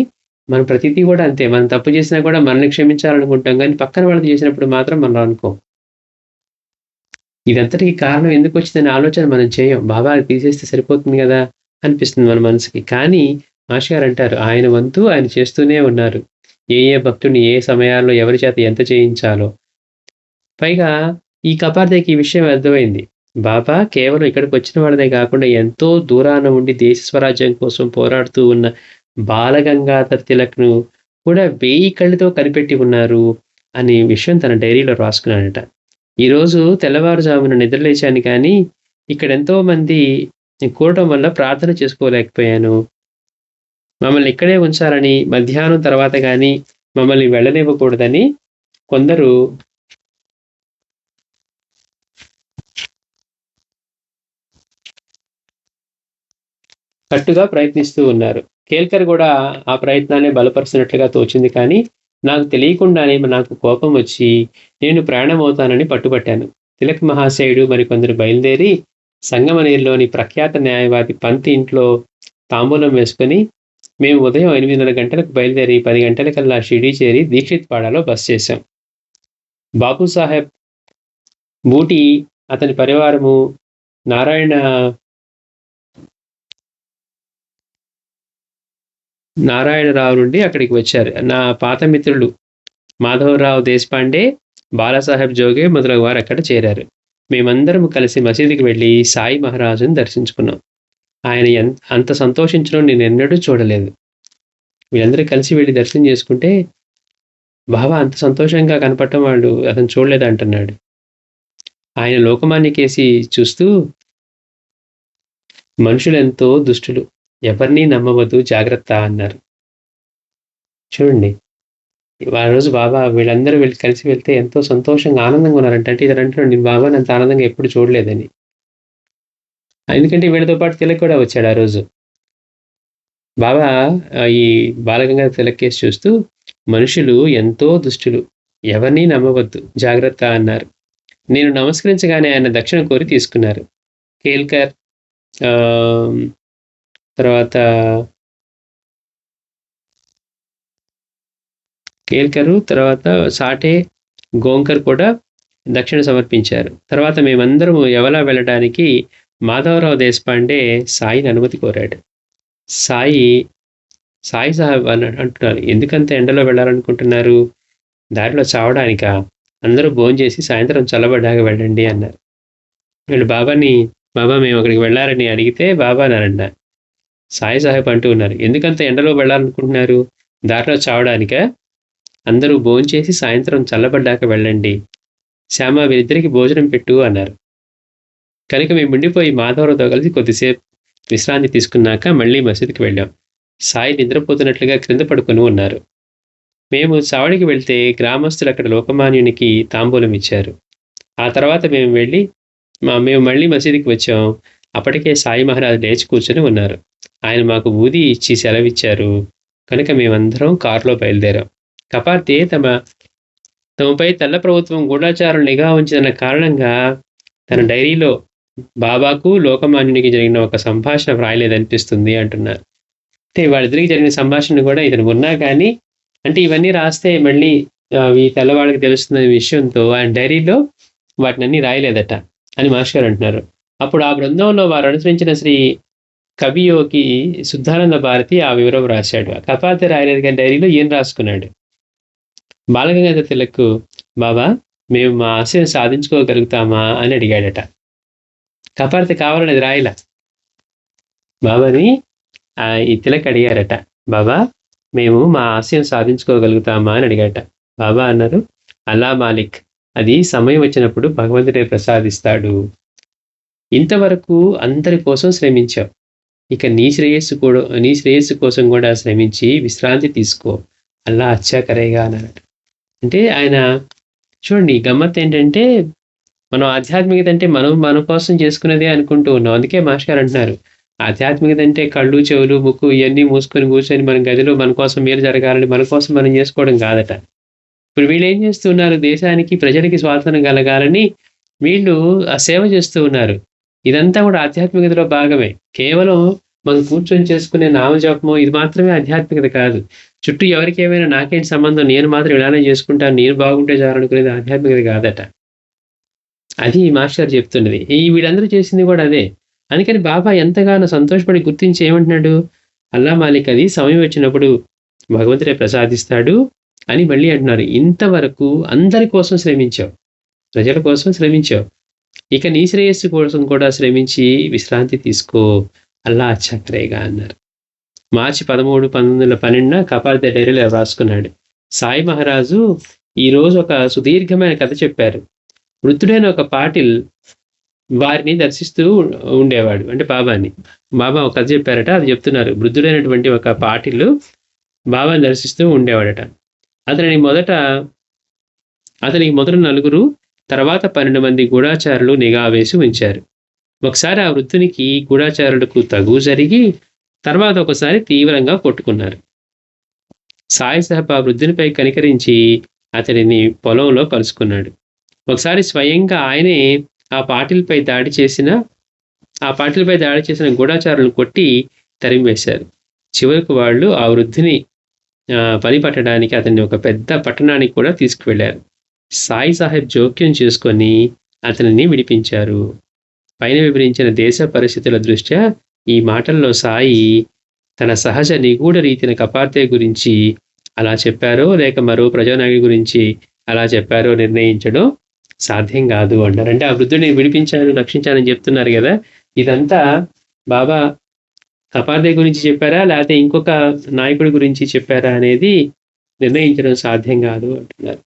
మనం ప్రతిదీ కూడా అంతే. మనం తప్పు చేసినా కూడా మనల్ని క్షమించాలనుకుంటాం, కానీ పక్కన వాళ్ళది చేసినప్పుడు మాత్రం మనం అనుకోం. ఇదంతటికి కారణం ఎందుకు వచ్చిందనే ఆలోచన మనం చేయం. బాబా అది తీసేస్తే సరిపోతుంది కదా అనిపిస్తుంది మన మనసుకి. కానీ మాస్టర్ గారు అంటారు, ఆయన వంతు ఆయన చేస్తూనే ఉన్నారు. ఏ భక్తుడిని ఏ సమయాల్లో ఎవరి చేత ఎంత చేయించాలో. పైగా ఈ కపార్తెకి ఈ విషయం అర్థమైంది. బాబా కేవలం ఇక్కడికి వచ్చిన వాళ్ళనే కాకుండా ఎంతో దూరాన ఉండి దేశ స్వరాజ్యం కోసం పోరాడుతూ ఉన్న బాలగంగాధర తిలక్ను కూడా 1000 కళ్ళతో కనిపెట్టి ఉన్నారు అనే విషయం తన డైరీలో రాసుకున్నాడట. ఈరోజు తెల్లవారుజామున నిద్రలేచాను కానీ ఇక్కడ ఎంతో మంది కూడటం వల్ల ప్రార్థన చేసుకోలేకపోయాను. మమ్మల్ని ఇక్కడే ఉంచాలని, మధ్యాహ్నం తర్వాత కానీ మమ్మల్ని వెళ్ళనివ్వకూడదని కొందరు కట్టుగా ప్రయత్నిస్తూ ఉన్నారు. కేల్కర్ కూడా ఆ ప్రయత్నాన్ని బలపరుస్తున్నట్లుగా తోచింది. కానీ నాకు తెలియకుండానే నాకు కోపం వచ్చి నేను ప్రయాణమవుతానని పట్టుబట్టాను. తిలక్ మహాశయుడు మరికొందరు బయలుదేరి సంగమనీరులోని ప్రఖ్యాత న్యాయవాది పంత్ ఇంట్లో తాంబూలం వేసుకొని మేము ఉదయం 8:30 గంటలకు బయలుదేరి 10 గంటలకల్లా షిరిడీ చేరి దీక్షిత్వాడలో బస చేశాం. బాబుసాహెబ్ బూటి అతని పరివారము నారాయణరావు నుండి అక్కడికి వచ్చారు. నా పాత మిత్రులు మాధవరావు దేశపాండే, బాలాసాహెబ్ జోగే మొదలగు వారు అక్కడ చేరారు. మేమందరం కలిసి మసీదుకి వెళ్ళి సాయి మహారాజుని దర్శించుకున్నాం. ఆయన అంత సంతోషించడం నేను ఎన్నడూ చూడలేదు. వీళ్ళందరూ కలిసి వెళ్ళి దర్శనం చేసుకుంటే బాబా అంత సంతోషంగా కనపడటం అతను చూడలేదు అంటున్నాడు. ఆయన లోకమాన్య కేసి చూస్తూ, మనుషులెంతో దుష్టులు, ఎవరినీ నమ్మవద్దు, జాగ్రత్త అన్నారు. చూడండి, ఆ రోజు బాబా వీళ్ళందరూ కలిసి వెళ్తే ఎంతో సంతోషంగా ఆనందంగా ఉన్నారంట. అంటే ఇతను అంటున్నాడు, నేను బాబాని అంత ఆనందంగా ఎప్పుడు చూడలేదని. ఎందుకంటే వీళ్ళతో పాటు తిలక్ కూడా వచ్చాడు ఆ రోజు. బాబా ఈ బాలగంగాధర తిలక్ కేసు చూస్తూ, మనుషులు ఎంతో దుష్టులు, ఎవరినీ నమ్మవద్దు, జాగ్రత్త అన్నారు. నేను నమస్కరించగానే ఆయన దక్షిణ కోరి తీసుకున్నారు. కేల్కర్ తర్వాత సాటే, గోంకర్ కూడా దక్షిణ సమర్పించారు. తర్వాత మేమందరము ఎవలా వెళ్ళడానికి మాధవరావు దేశపాండే సాయిని అనుమతి కోరాడు. సాయి సాహెబ్ అంటున్నారు, ఎందుకంత ఎండలో వెళ్ళాలనుకుంటున్నారు? దారిలో చావడానికా? అందరూ భోంచేసి సాయంత్రం చల్లబడ్డాక వెళ్ళండి అన్నారు. వీళ్ళు బాబా మేము అక్కడికి వెళ్ళాలని అడిగితే బాబా అన్నారంట, సాయి సాహెబ్ అంటూ ఉన్నారు, ఎందుకంత ఎండలో వెళ్ళాలనుకుంటున్నారు? దారిలో చావడానికా? అందరూ భోంచేసి సాయంత్రం చల్లబడ్డాక వెళ్ళండి. శ్యామ, వీరిద్దరికి భోజనం పెట్టు అన్నారు. కనుక మేము ఉండిపోయి మాధవరావుతో కలిసి కొద్దిసేపు విశ్రాంతి తీసుకున్నాక మళ్ళీ మసీదుకి వెళ్ళాం. సాయి నిద్రపోతున్నట్లుగా క్రింద పడుకొని ఉన్నారు. మేము చావడికి వెళ్తే గ్రామస్తులు అక్కడ లోకమాన్యునికి తాంబూలం ఇచ్చారు. ఆ తర్వాత మేము మళ్ళీ మసీదుకి వచ్చాం. అప్పటికే సాయి మహారాజ్ లేచి కూర్చొని ఉన్నారు. ఆయన మాకు ఊది ఇచ్చి సెలవిచ్చారు. కనుక మేమందరం కారులో బయలుదేరాం. కపార్తే తమపై తెల్ల ప్రభుత్వం గూఢాచారులు నిఘా ఉంచిన కారణంగా తన డైరీలో బాబాకు లోకమాన్యునికి జరిగిన ఒక సంభాషణ వ్రాయలేదనిపిస్తుంది అంటున్నారు. అంటే వాళ్ళిద్దరికి జరిగిన సంభాషణ కూడా ఇతను ఉన్నా కానీ, అంటే ఇవన్నీ రాస్తే మళ్ళీ ఈ తెల్లవాళ్ళకి తెలుస్తున్న విషయంతో ఆయన డైరీలో వాటినన్నీ రాయలేదట అని మాస్టర్ గారు అంటున్నారు. అప్పుడు ఆ బృందంలో వారు అనుసరించిన శ్రీ కవియోకి శుద్ధానంద భారతి ఆ వివరం రాశాడు. కపార్తే రాయలేదు కానీ డైరీలో ఈయన రాసుకున్నాడు. బాలగంగాధర తిలక్, బాబా మేము మా ఆశయం సాధించుకోగలుగుతామా అని అడిగాడట. కపార్తే కావాలని అది రాయలా. బాబాని ఈ తిలక్ అడిగారట, బాబా మేము మా ఆశయం సాధించుకోగలుగుతామా అని అడిగాట. బాబా అన్నారు, అల్లా మాలిక్, అది సమయం వచ్చినప్పుడు భగవంతుడే ప్రసాదిస్తాడు. ఇంతవరకు అందరి కోసం శ్రమించావు, ఇక నీ శ్రేయస్సు కోసం కూడా శ్రమించి విశ్రాంతి తీసుకో, అల్లా అచ్చా కరేగా అన్నారట. అంటే ఆయన చూడండి, గమ్మత్ ఏంటంటే మనం ఆధ్యాత్మికత అంటే మనం మన కోసం చేసుకునేదే అనుకుంటూ ఉన్నాం. అందుకే మాస్టర్ గారు అంటున్నారు, ఆధ్యాత్మికత అంటే కళ్ళు చెవులు ముక్కు ఇవన్నీ మూసుకొని కూర్చొని మన గదిలో మన కోసం మీరు జరగాలని మన కోసం మనం చేసుకోవడం కాదట. ఇప్పుడు వీళ్ళు ఏం చేస్తున్నారు? దేశానికి ప్రజలకి స్వాతంత్రం కలగాలని వీళ్ళు ఆ సేవ చేస్తూ ఉన్నారు. ఇదంతా కూడా ఆధ్యాత్మికతలో భాగమే. కేవలం మనం కూర్చొని చేసుకునే నామజపము ఇది మాత్రమే ఆధ్యాత్మికత కాదు. చుట్టూ ఎవరికి ఏమైనా నాకేంటి సంబంధం, నేను మాత్రం ఇలానే చేసుకుంటాను, నేను బాగుంటే చాలనుకునేది ఆధ్యాత్మికత కాదట. అది మాస్టర్ చెప్తున్నది. వీళ్ళందరూ చేసింది కూడా అదే. అందుకని బాబా ఎంతగానో సంతోషపడి గుర్తించి ఏమంటున్నాడు, అల్లా మాలిక్, అది సమయం వచ్చినప్పుడు భగవంతుడే ప్రసాదిస్తాడు అని మళ్ళీ అంటున్నారు. ఇంతవరకు అందరి కోసం శ్రమించావు, ప్రజల కోసం శ్రమించావు, ఇక నీ శ్రేయస్సు కోసం కూడా శ్రమించి విశ్రాంతి తీసుకో, అల్లా అచ్చకరేగా అన్నారు. మార్చి 13, 1912 కపార్తే డైరీలో రాసుకున్నాడు. సాయి మహారాజు ఈరోజు ఒక సుదీర్ఘమైన కథ చెప్పారు. వృద్ధుడైన ఒక పాటిల్ వారిని దర్శిస్తూ ఉండేవాడు, అంటే బాబాని. బాబా ఒక కథ చెప్పారట, అది చెప్తున్నారు. వృద్ధుడైనటువంటి ఒక పాటిల్ బాబాని దర్శిస్తూ ఉండేవాడట. అతనికి మొదట 4, తర్వాత 12 మంది గూఢాచారులు నిఘా వేసి ఉంచారు. ఒకసారి ఆ వృద్ధునికి గూఢాచారులకు తగు జరిగి తర్వాత ఒకసారి తీవ్రంగా కొట్టుకున్నారు. సాయి సాహెబ్ ఆ వృద్ధునిపై కనికరించి అతడిని పొలంలో కలుసుకున్నాడు. ఒకసారి స్వయంగా ఆయనే ఆ పాటిల్పై దాడి చేసిన గూఢాచారులను కొట్టి తరిమివేశారు. చివరకు వాళ్ళు ఆ వృద్ధుని పని పట్టడానికి అతన్ని ఒక పెద్ద పట్టణానికి కూడా తీసుకువెళ్లారు. సాయి సాహెబ్ జోక్యం చేసుకొని అతనిని విడిపించారు. పైన వివరించిన దేశ పరిస్థితుల దృష్ట్యా ఈ మాటల్లో సాయి తన సహజ నిగూఢ రీతిన కపార్తే గురించి అలా చెప్పారో లేక మరో ప్రజానాయకుడి గురించి అలా చెప్పారో నిర్ణయించడం సాధ్యం కాదు అంటారు. అంటే ఆ వృద్ధుడిని విడిపించాను, రక్షించానని చెప్తున్నారు కదా, ఇదంతా బాబా కపార్తే గురించి చెప్పారా లేకపోతే ఇంకొక నాయకుడి గురించి చెప్పారా అనేది నిర్ణయించడం సాధ్యం కాదు అంటున్నారు.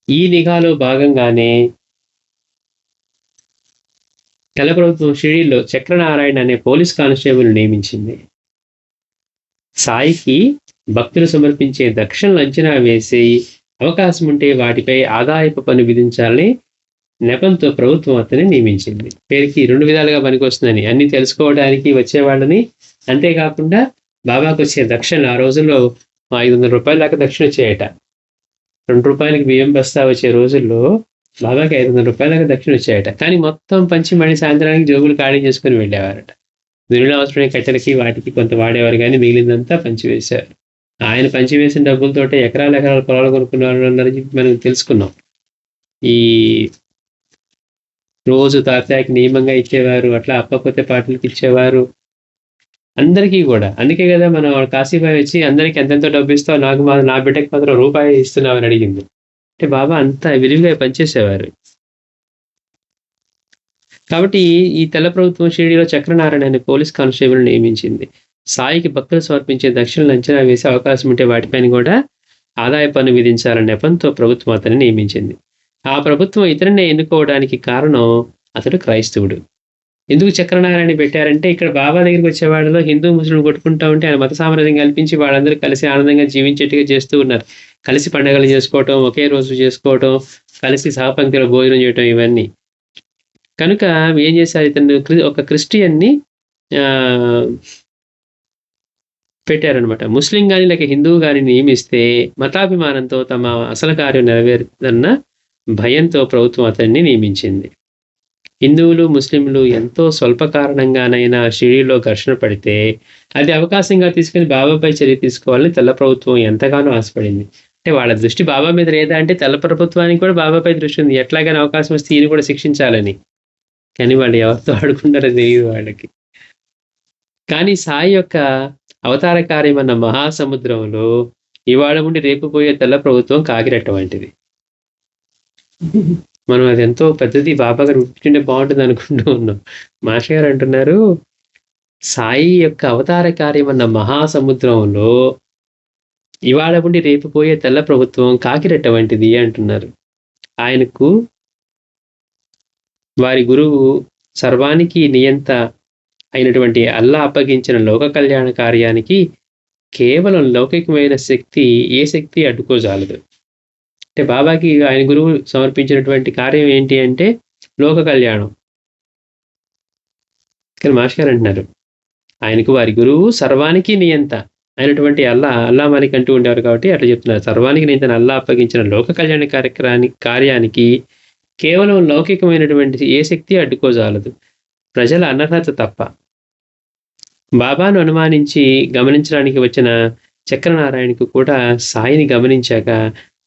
ఈ నిఘాలో భాగంగానే తెల్ల ప్రభుత్వం షిరిడీలో చక్రనారాయణ అనే పోలీస్ కానిస్టేబుల్ నియమించింది. సాయికి భక్తులు సమర్పించే దక్షిణలు అంచనా వేసి అవకాశం ఉంటే వాటిపై ఆదాయపు పన్ను విధించాలని నెపంతో ప్రభుత్వం అతన్ని నియమించింది. పేరుకి 2 విధాలుగా పనికొస్తుందని, అన్ని తెలుసుకోవడానికి వచ్చేవాళ్ళని, అంతేకాకుండా బాబాకు వచ్చే దక్షిణలు ఆ రోజుల్లో 500 రూపాయల దాకా దక్షిణ వచ్చేయట. 2 రూపాయలకి బియ్యం బస్తా వచ్చే రోజుల్లో బాబాకి 500 రూపాయల దాకా దక్షిణ వచ్చాయట. కానీ మొత్తం పంచి మళ్ళీ సాయంత్రానికి జోబులు ఖాళీ చేసుకుని వెళ్ళేవారట. నిరుల అవసరమైన కట్టెలకి వాటికి కొంత వాడేవారు, కానీ మిగిలిందంతా పంచివేశారు. ఆయన పంచివేసిన డబ్బులతోటే ఎకరాల పొలాలు కొనుక్కున్న వాళ్ళు మనం తెలుసుకున్నాం. ఈ రోజు తాత్యాకి నియమంగా ఇచ్చేవారు, అట్లా అప్పకొత్తే పాటలకి ఇచ్చేవారు అందరికీ కూడా. అందుకే కదా మనం కాశీబాయి వచ్చి అందరికి ఎంతెంతో డబ్బు ఇస్తావు, నా బిడ్డకి మాత్రం రూపాయి ఇస్తున్నావు అని అడిగింది. అంటే బాబా అంతా విరివిగా పనిచేసేవారు. కాబట్టి ఈ తెల్ల ప్రభుత్వం షిరిడీలో చక్రనారాయణ అనే పోలీస్ కానిస్టేబుల్ నియమించింది. సాయికి భక్తులు సమర్పించే దక్షిణలు అంచనా వేసి అవకాశం ఉంటే వాటిపైన కూడా ఆదాయ పన్ను విధించాలనే నెపంతో ప్రభుత్వం అతన్ని నియమించింది. ఆ ప్రభుత్వం ఇతరుని ఎన్నుకోవడానికి కారణం అతడు క్రైస్తవుడు. ఎందుకు చక్రనారాయణ పెట్టారంటే ఇక్కడ బాబా దగ్గరికి వచ్చే వాళ్ళలో హిందూ ముస్లిం కొట్టుకుంటూ ఉంటే ఆయన మత సామరస్యం కల్పించి వాళ్ళందరూ కలిసి ఆనందంగా జీవించేట్టుగా చేస్తూ ఉన్నారు. కలిసి పండుగలు చేసుకోవటం, ఒకే రోజు చేసుకోవటం, కలిసి సహపంక్తిలో భోజనం చేయటం, ఇవన్నీ. కనుక ఏం చేశారు, ఇతను ఒక క్రిస్టియన్ని పెట్టారనమాట. ముస్లిం కానీ లేక హిందువు కానీ నియమిస్తే మతాభిమానంతో తమ అసలు కార్యం నెరవేరుతున్న భయంతో ప్రభుత్వం అతన్ని నియమించింది. హిందువులు ముస్లింలు ఎంతో స్వల్ప కారణంగానైనా షిరిడీలో ఘర్షణ పడితే అది అవకాశంగా తీసుకుని బాబాపై చర్య తీసుకోవాలని తెల్ల ప్రభుత్వం ఎంతగానో ఆశపడింది. అంటే వాళ్ళ దృష్టి బాబా మీద లేదా అంటే తెల్ల ప్రభుత్వానికి కూడా బాబాపై దృష్టి ఉంది, ఎట్లాగైనా అవకాశం వస్తే ఈయన కూడా శిక్షించాలని. కానీ వాళ్ళు ఎవరితో ఆడుకుంటారో తెలియదు వాళ్ళకి. కానీ సాయి యొక్క అవతార కార్యం అన్న మహాసముద్రంలో ఇవాళ ఉండి రేపు పోయే తెల్ల ప్రభుత్వం కాకిరెట్ట వంటిది. మనం అది ఎంతో పెద్దది, బాబా గారు పుట్టింటే బాగుంటుంది అనుకుంటూ ఉన్నాం. మాస్టర్ గారు అంటున్నారు, సాయి యొక్క అవతార కార్యం అన్న మహాసముద్రంలో ఇవాళ ఉండి రేపు పోయే తెల్ల ప్రభుత్వం కాకిరెట్ట వంటిది అంటున్నారు. ఆయనకు వారి గురువు సర్వానికి నియంత అయినటువంటి అల్లా అప్పగించిన లోక కళ్యాణ కార్యానికి కేవలం లౌకికమైన శక్తి, ఏ శక్తి అడ్డుకోజాలదు. అంటే బాబాకి ఆయన గురువు సమర్పించినటువంటి కార్యం ఏంటి అంటే లోక కళ్యాణం. ఇక్కడ మాస్టర్ గారు అంటున్నారు, ఆయనకు వారి గురువు సర్వానికి నియంత అయినటువంటి అల్లా మనకి అంటూ ఉండేవారు కాబట్టి అట్లా చెప్తున్నారు. సర్వానికి నియంత అల్లా అప్పగించిన లోక కళ్యాణ కార్యానికి కేవలం లౌకికమైనటువంటి ఏ శక్తి అడ్డుకోజాలదు, ప్రజల అనర్హత తప్ప. బాబాను అనుమానించి గమనించడానికి వచ్చిన చక్రనారాయణకు కూడా సాయిని గమనించాక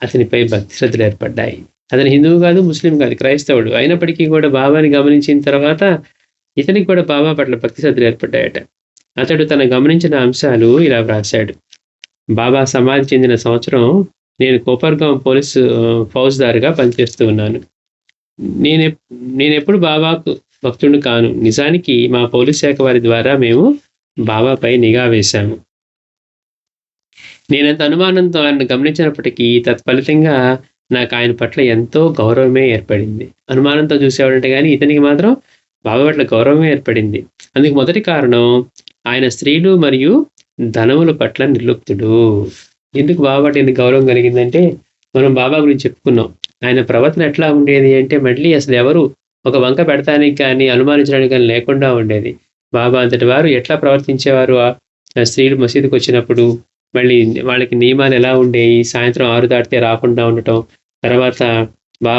అతనిపై భక్తి శ్రద్ధలు ఏర్పడ్డాయి. అతను హిందువు కాదు, ముస్లిం కాదు, క్రైస్తవుడు అయినప్పటికీ కూడా బాబాని గమనించిన తర్వాత ఇతనికి కూడా బాబా పట్ల భక్తి శ్రద్ధలు ఏర్పడ్డాయట. అతడు తన గమనించిన అంశాలు ఇలా వ్రాశాడు. బాబా సమాధి చెందిన సంవత్సరం నేను కోపర్గాం పోలీసు ఫౌజ్దారుగా పనిచేస్తూ ఉన్నాను. నేనెప్పుడు బాబాకు భక్తుడు కాను. నిజానికి మా పోలీస్ శాఖ వారి ద్వారా మేము బాబాపై నిఘా వేశాము. నేనంత అనుమానంతో ఆయన గమనించినప్పటికీ తత్ఫలితంగా నాకు ఆయన పట్ల ఎంతో గౌరవమే ఏర్పడింది. అనుమానంతో చూసేవాడంటే కానీ ఇతనికి మాత్రం బాబా పట్ల గౌరవమే ఏర్పడింది. అందుకు మొదటి కారణం ఆయన స్త్రీలు మరియు ధనముల పట్ల నిర్లుప్తుడు. ఎందుకు బాబా పట్ల ఎందుకు గౌరవం కలిగిందంటే మనం బాబా గురించి చెప్పుకున్నాం. ఆయన ప్రవర్తన ఎట్లా ఉండేది అంటే మళ్ళీ అసలు ఎవరు ఒక వంక పెడతానికి కానీ అనుమానించడానికి కానీ లేకుండా ఉండేది. బాబా అంతటి వారు ఎట్లా ప్రవర్తించేవారు, స్త్రీలు మసీదుకు వచ్చినప్పుడు మళ్ళీ వాళ్ళకి నియమాలు ఎలా ఉండేవి, సాయంత్రం 6 దాటితే రాకుండా ఉండటం, తర్వాత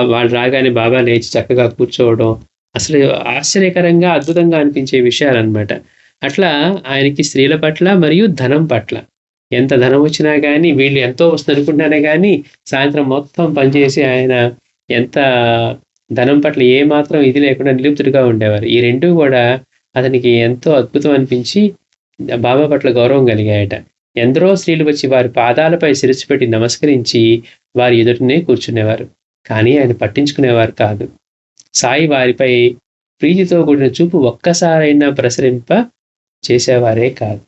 వాళ్ళు రాగానే బాబా లేచి చక్కగా కూర్చోవడం, అసలు ఆశ్చర్యకరంగా అద్భుతంగా అనిపించే విషయాలన్నమాట. అట్లా ఆయనకి స్త్రీల పట్ల మరియు ధనం పట్ల ఎంత ధనం వచ్చినా కానీ వీళ్ళు ఎంతో వస్తుంది అనుకుంటానే కానీ సాయంత్రం మొత్తం పనిచేసి ఆయన ఎంత ధనం పట్ల ఏమాత్రం ఇది లేకుండా నిలుపుతుడిగా ఉండేవారు. ఈ రెండూ కూడా అతనికి ఎంతో అద్భుతం అనిపించి బాబా పట్ల గౌరవం కలిగాయట. ఎందరో స్త్రీలు వచ్చి వారి పాదాలపై శిరస్సు పెట్టి నమస్కరించి వారి ఎదుటనే కూర్చునేవారు, కానీ ఆయన పట్టించుకునేవారు కాదు. సాయి వారిపై ప్రీతితో కూడిన చూపు ఒక్కసారైనా ప్రసరింప చేసేవారే కాదు.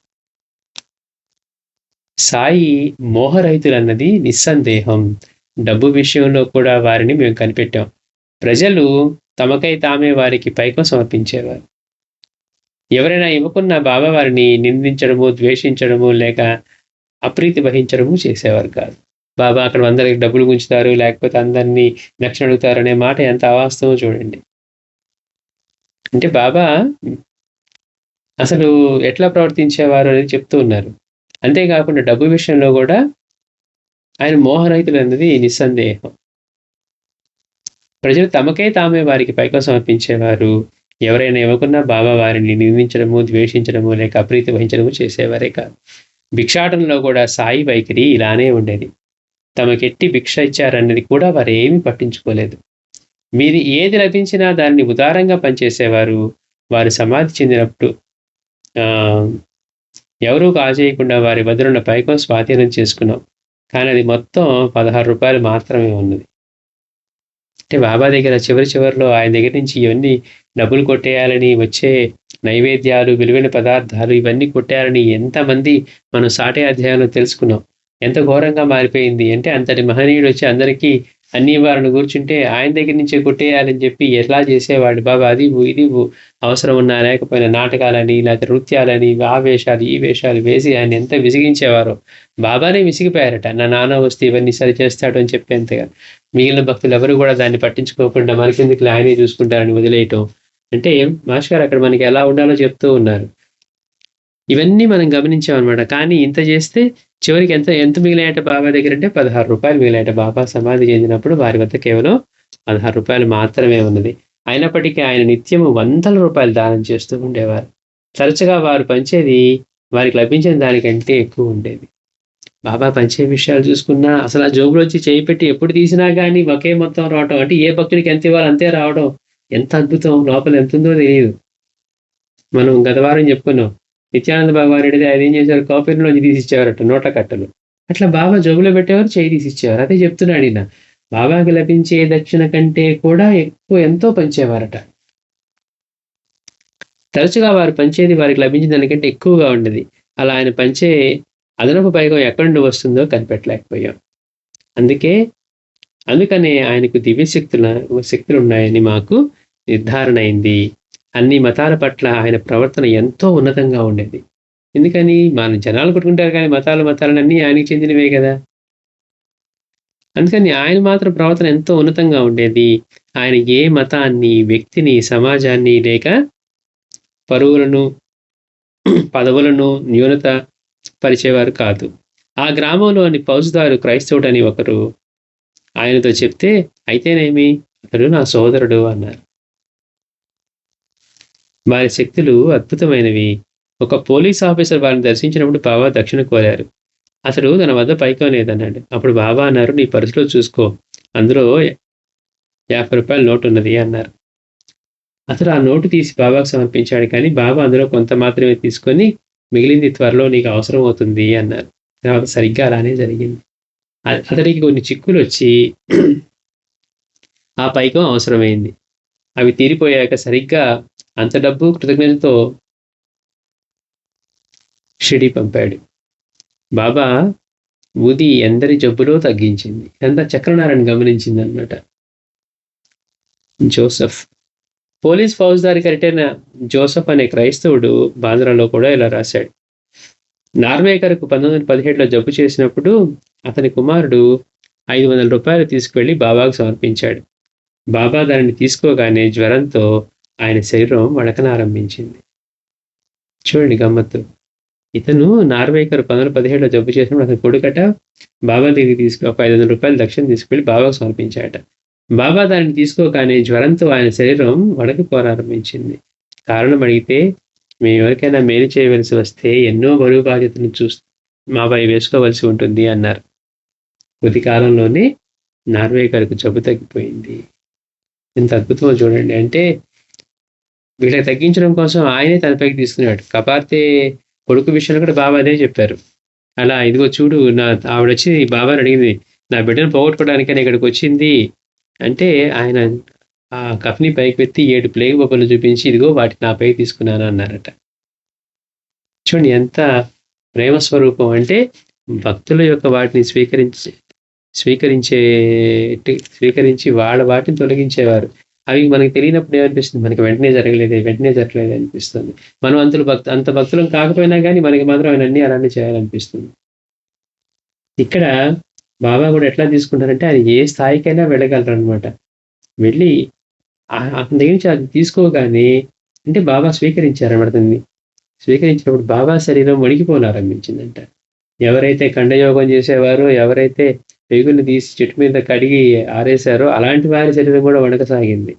సాయి మోహరహితులన్నది నిస్సందేహం. డబ్బు విషయంలో కూడా వారిని మేము కనిపెట్టాం. ప్రజలు తమకై తామే వారికి పైకం సమర్పించేవారు. ఎవరైనా ఇవ్వకున్న బాబా వారిని నిందించడము, ద్వేషించడము లేక అప్రీతి వహించడము చేసేవారు కాదు. బాబా అక్కడ అందరికి డబ్బులు గుంచుతారు, లేకపోతే అందరినీ దక్షిణ అడుగుతారు అనే మాట ఎంత అవాస్తవమో చూడండి. అంటే బాబా అసలు ఎట్లా ప్రవర్తించేవారు అనేది చెప్తూ ఉన్నారు. అంతేకాకుండా డబ్బు విషయంలో కూడా ఆయన మోహరహితులు అన్నది నిస్సందేహం. ప్రజలు తమకే తామే వారికి పైకం సమర్పించేవారు. ఎవరైనా ఇవ్వకున్నా బాబా వారిని నిందించడము, ద్వేషించడము లేక అప్రీతి వహించడము చేసేవారే కాదు. భిక్షాటనలో కూడా సాయి వైఖరి ఇలానే ఉండేది. తమకెట్టి భిక్ష ఇచ్చారన్నది కూడా వారు ఏమీ పట్టించుకోలేదు. మీది ఏది లభించినా దాన్ని ఉదారంగా పనిచేసేవారు. వారు సమాధి చెందినప్పుడు ఎవరూ కాజేయకుండా వారి వద్దనున్న పైకం స్వాధీనం చేసుకున్నాం. కానీ అది మొత్తం 16 రూపాయలు మాత్రమే ఉన్నది. అంటే బాబా దగ్గర చివరిలో ఆయన దగ్గర నుంచి ఇవన్నీ డబ్బులు కొట్టేయాలని, వచ్చే నైవేద్యాలు, విలువైన పదార్థాలు ఇవన్నీ కొట్టేయాలని ఎంతమంది మనం సాటి అధ్యాయంలో తెలుసుకున్నాం. ఎంత ఘోరంగా మారిపోయింది అంటే, అంతటి మహనీయుడు వచ్చి అందరికీ అన్ని ఇవ్వాలని కూర్చుంటే ఆయన దగ్గర నుంచే కొట్టేయాలని చెప్పి ఎట్లా చేసేవాడు బాబా. అది ఇది అవసరం ఉన్నా లేకపోయినా నాటకాలని, లేకపోతే నృత్యాలని, ఆ వేషాలు ఈ వేషాలు వేసి ఆయన ఎంత విసిగించేవారో. బాబానే విసిగిపోయారట. నా నాన్న వస్తే ఇవన్నీ సరి చేస్తాడు అని చెప్పేంతగా. మిగిలిన భక్తులు ఎవరు కూడా దాన్ని పట్టించుకోకుండా మనకెందుకు ఆయనే చూసుకుంటారని వదిలేయటం. అంటే మాస్టర్ గారు అక్కడ మనకి ఎలా ఉండాలో చెప్తూ ఉన్నారు. ఇవన్నీ మనం గమనించామన్నమాట. కానీ ఇంత చేస్తే చివరికి ఎంత మిగిలాయట బాబా దగ్గర అంటే 16 రూపాయలు మిగిలాయట. బాబా సమాధి చెందినప్పుడు వారి వద్ద కేవలం 16 రూపాయలు మాత్రమే ఉన్నది. అయినప్పటికీ ఆయన నిత్యము వందల రూపాయలు దానం చేస్తూ ఉండేవారు. తరచుగా వారు పంచేది వారికి లభించిన దానికంటే ఎక్కువ ఉండేది. బాబా పంచే విషయాలు చూసుకున్నా అసలు ఆ జోబులోంచి చేయి పెట్టి ఎప్పుడు తీసినా కానీ ఒకే మొత్తం రావటం. అంటే ఏ భక్తుడికి ఎంత ఇవ్వాలి అంతే రావడం. ఎంత అద్భుతం! లోపల ఎంత ఉందో తెలియదు. మనం గత వారం చెప్పుకున్నాం. నిత్యానంద బాబా రెడ్డి ఆయన ఏం చేశారు, కాపీలోంచి తీసిచ్చేవారట నోట్ల కట్టలు. అట్లా బాబా జోబులో పెట్టేవారు, చేయి తీసిచ్చేవారు. అదే చెప్తున్నాడు ఈయన. బాబాకి లభించే దక్షిణ కంటే కూడా ఎక్కువ ఎంతో పంచేవారట. తరచుగా వారు పంచేది వారికి లభించిన దానికంటే ఎక్కువగా ఉండేది. అలా ఆయన పంచే అదనపు పైగా ఎక్కడి నుండి వస్తుందో కనిపెట్టలేకపోయాం. అందుకనే ఆయనకు దివ్య శక్తులు ఉన్నాయని మాకు నిర్ధారణ అయింది. అన్ని మతాల పట్ల ఆయన ప్రవర్తన ఎంతో ఉన్నతంగా ఉండేది. ఎందుకని మన జనాలు కొట్టుకుంటారు కానీ మతాలన్నీ ఆయనకి చెందినవే కదా. అందుకని ఆయన మాత్రం ప్రవర్తన ఎంతో ఉన్నతంగా ఉండేది. ఆయన ఏ మతాన్ని, వ్యక్తిని, సమాజాన్ని లేక పరువులను, పదవులను న్యూనత పరిచేవారు కాదు. ఆ గ్రామంలోని ఫౌజ్దారు క్రైస్తవుడని ఒకరు ఆయనతో చెప్తే, అయితేనేమి అతడు నా సోదరుడు అన్నారు. వారి శక్తులు అద్భుతమైనవి. ఒక పోలీస్ ఆఫీసర్ వారిని దర్శించినప్పుడు బాబా దక్షిణ కోరారు. అతడు తన వద్ద పైకం లేదన్నాడు. అప్పుడు బాబా అన్నారు, నీ పర్సులో చూసుకో, అందులో 50 రూపాయల నోటు ఉన్నది అన్నారు. అతడు ఆ నోటు తీసి బాబాకు సమర్పించాడు. కానీ బాబా అందులో కొంత మాత్రమే తీసుకొని, మిగిలింది త్వరలో నీకు అవసరం అవుతుంది అన్నారు. తర్వాత సరిగ్గా అలానే జరిగింది. అతడికి కొన్ని చిక్కులు వచ్చి ఆ పైకం అవసరమైంది. అవి తీరిపోయాక సరిగ్గా అంత డబ్బు కృతజ్ఞతతో షిరిడి పంపాడు. బాబా ఊది ఎందరి జబ్బులో తగ్గించింది. ఇదంతా చక్రనారాయణ గమనించింది అన్నమాట. జోసెఫ్ పోలీస్ ఫౌజ్దారి కరిటైన జోసెఫ్ అనే క్రైస్తవుడు బాంద్రాలో కూడా ఇలా రాశాడు. నార్వేకర్కు 1917లో జబ్బు చేసినప్పుడు అతని కుమారుడు 500 రూపాయలు తీసుకువెళ్ళి బాబాకు సమర్పించాడు. బాబా దానిని తీసుకోగానే జ్వరంతో ఆయన శరీరం వణకనారంభించింది. చూడండి గమ్మత్తు. ఇతను నార్వేకర్ 1917లో జబ్బు చేసినప్పుడు అతని కొడుకట బాబా దగ్గరికి తీసుకు 500 రూపాయలు దక్షిణ తీసుకువెళ్ళి బాబాకు సమర్పించాడట. బాబా దానిని తీసుకోగానే జ్వరంతో ఆయన శరీరం వణకిపోరారంభించింది. కారణం అడిగితే, మేము ఎవరికైనా మేలు చేయవలసి వస్తే ఎన్నో బరువు బాధ్యతను మాపై వేసుకోవలసి ఉంటుంది అన్నారు. కొద్ది కాలంలోనే నార్వేకర్కు జబ్బు తగ్గిపోయింది. ఎంత అద్భుతమో చూడండి. అంటే వీళ్ళకి తగ్గించడం కోసం ఆయనే తనపైకి తీసుకున్నాడు. కపార్తె కొడుకు విషయంలో కూడా బాబా అదే చెప్పారు. అలా ఇదిగో చూడు, ఆవిడొచ్చి బాబాని అడిగింది, నా బిడ్డను పోగొట్టుకోవడానికని ఇక్కడికి వచ్చింది అంటే, ఆయన ఆ కఫ్ని పైకి ఎత్తి 7 ప్లేగు బొబ్బలు చూపించి, ఇదిగో వాటిని నాపై తీసుకున్నాను అన్నారట. చూడండి ఎంత ప్రేమ స్వరూపం. అంటే భక్తుల యొక్క వాటిని స్వీకరించి వాళ్ళ వాటిని తొలగించేవారు. అవి మనకి తెలియనప్పుడు ఏమనిపిస్తుంది, మనకి వెంటనే జరగలేదు అనిపిస్తుంది. మనం అంత భక్తులం కాకపోయినా కానీ మనకి మాత్రం ఆయన అన్ని అలానే చేయాలనిపిస్తుంది. ఇక్కడ బాబా కూడా ఎట్లా తీసుకుంటారంటే, ఆయన ఏ స్థాయికైనా వెళ్ళగలరు అనమాట. వెళ్ళి అతని దగ్గర నుంచి అది తీసుకోగానే అంటే బాబా స్వీకరించారన్నమాట. దాన్ని స్వీకరించినప్పుడు బాబా శరీరం వణికిపోనారంభించిందంట. ఎవరైతే ఖండయోగం చేసేవారో, ఎవరైతే పేగుల్ని తీసి చెట్టు మీద కడిగి ఆరేశారో అలాంటి వారి శరీరం కూడా వణకసాగింది.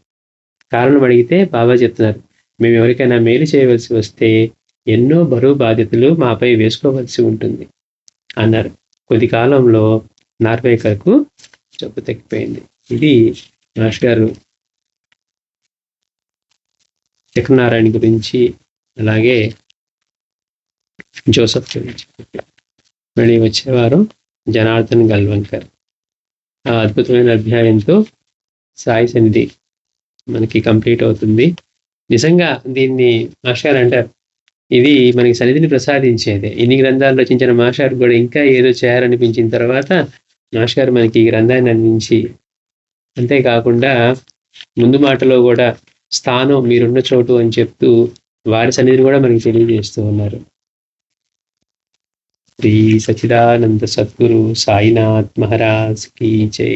కారణం అడిగితే బాబా చెప్తున్నారు, మేము ఎవరికైనా మేలు చేయవలసి వస్తే ఎన్నో బరువు బాధ్యతలు మాపై వేసుకోవలసి ఉంటుంది అన్నారు. కొద్ది కాలంలో నార్వేకర్కు జబ్బు తగ్గిపోయింది. ఇది మాస్టర్ గారు చక్రనారాయణ గురించి, అలాగే జోసెఫ్ గురించి. మళ్ళీ వచ్చేవారు జనార్దన్ గల్వన్కర్ ఆ అద్భుతమైన అధ్యాయంతో సాయి సన్నిధి మనకి కంప్లీట్ అవుతుంది. నిజంగా దీన్ని మాస్టర్ అంటారు, ఇది మనకి సన్నిధిని ప్రసాదించేదే. ఇన్ని గ్రంథాలు రచించిన మాస్టర్ కూడా ఇంకా ఏదో చేయాలనిపించిన తర్వాత మాస్టర్ మనకి ఈ గ్రంథాన్ని అందించి, అంతేకాకుండా ముందు మాటలో కూడా స్థానం మీరున్న చోటు అని చెప్తూ వారి సన్నిధిని కూడా మనకి తెలియజేస్తూ ఉన్నారు. శ్రీ సచ్చిదానంద సద్గురు సాయినాథ్ మహారాజ్ కీ జై.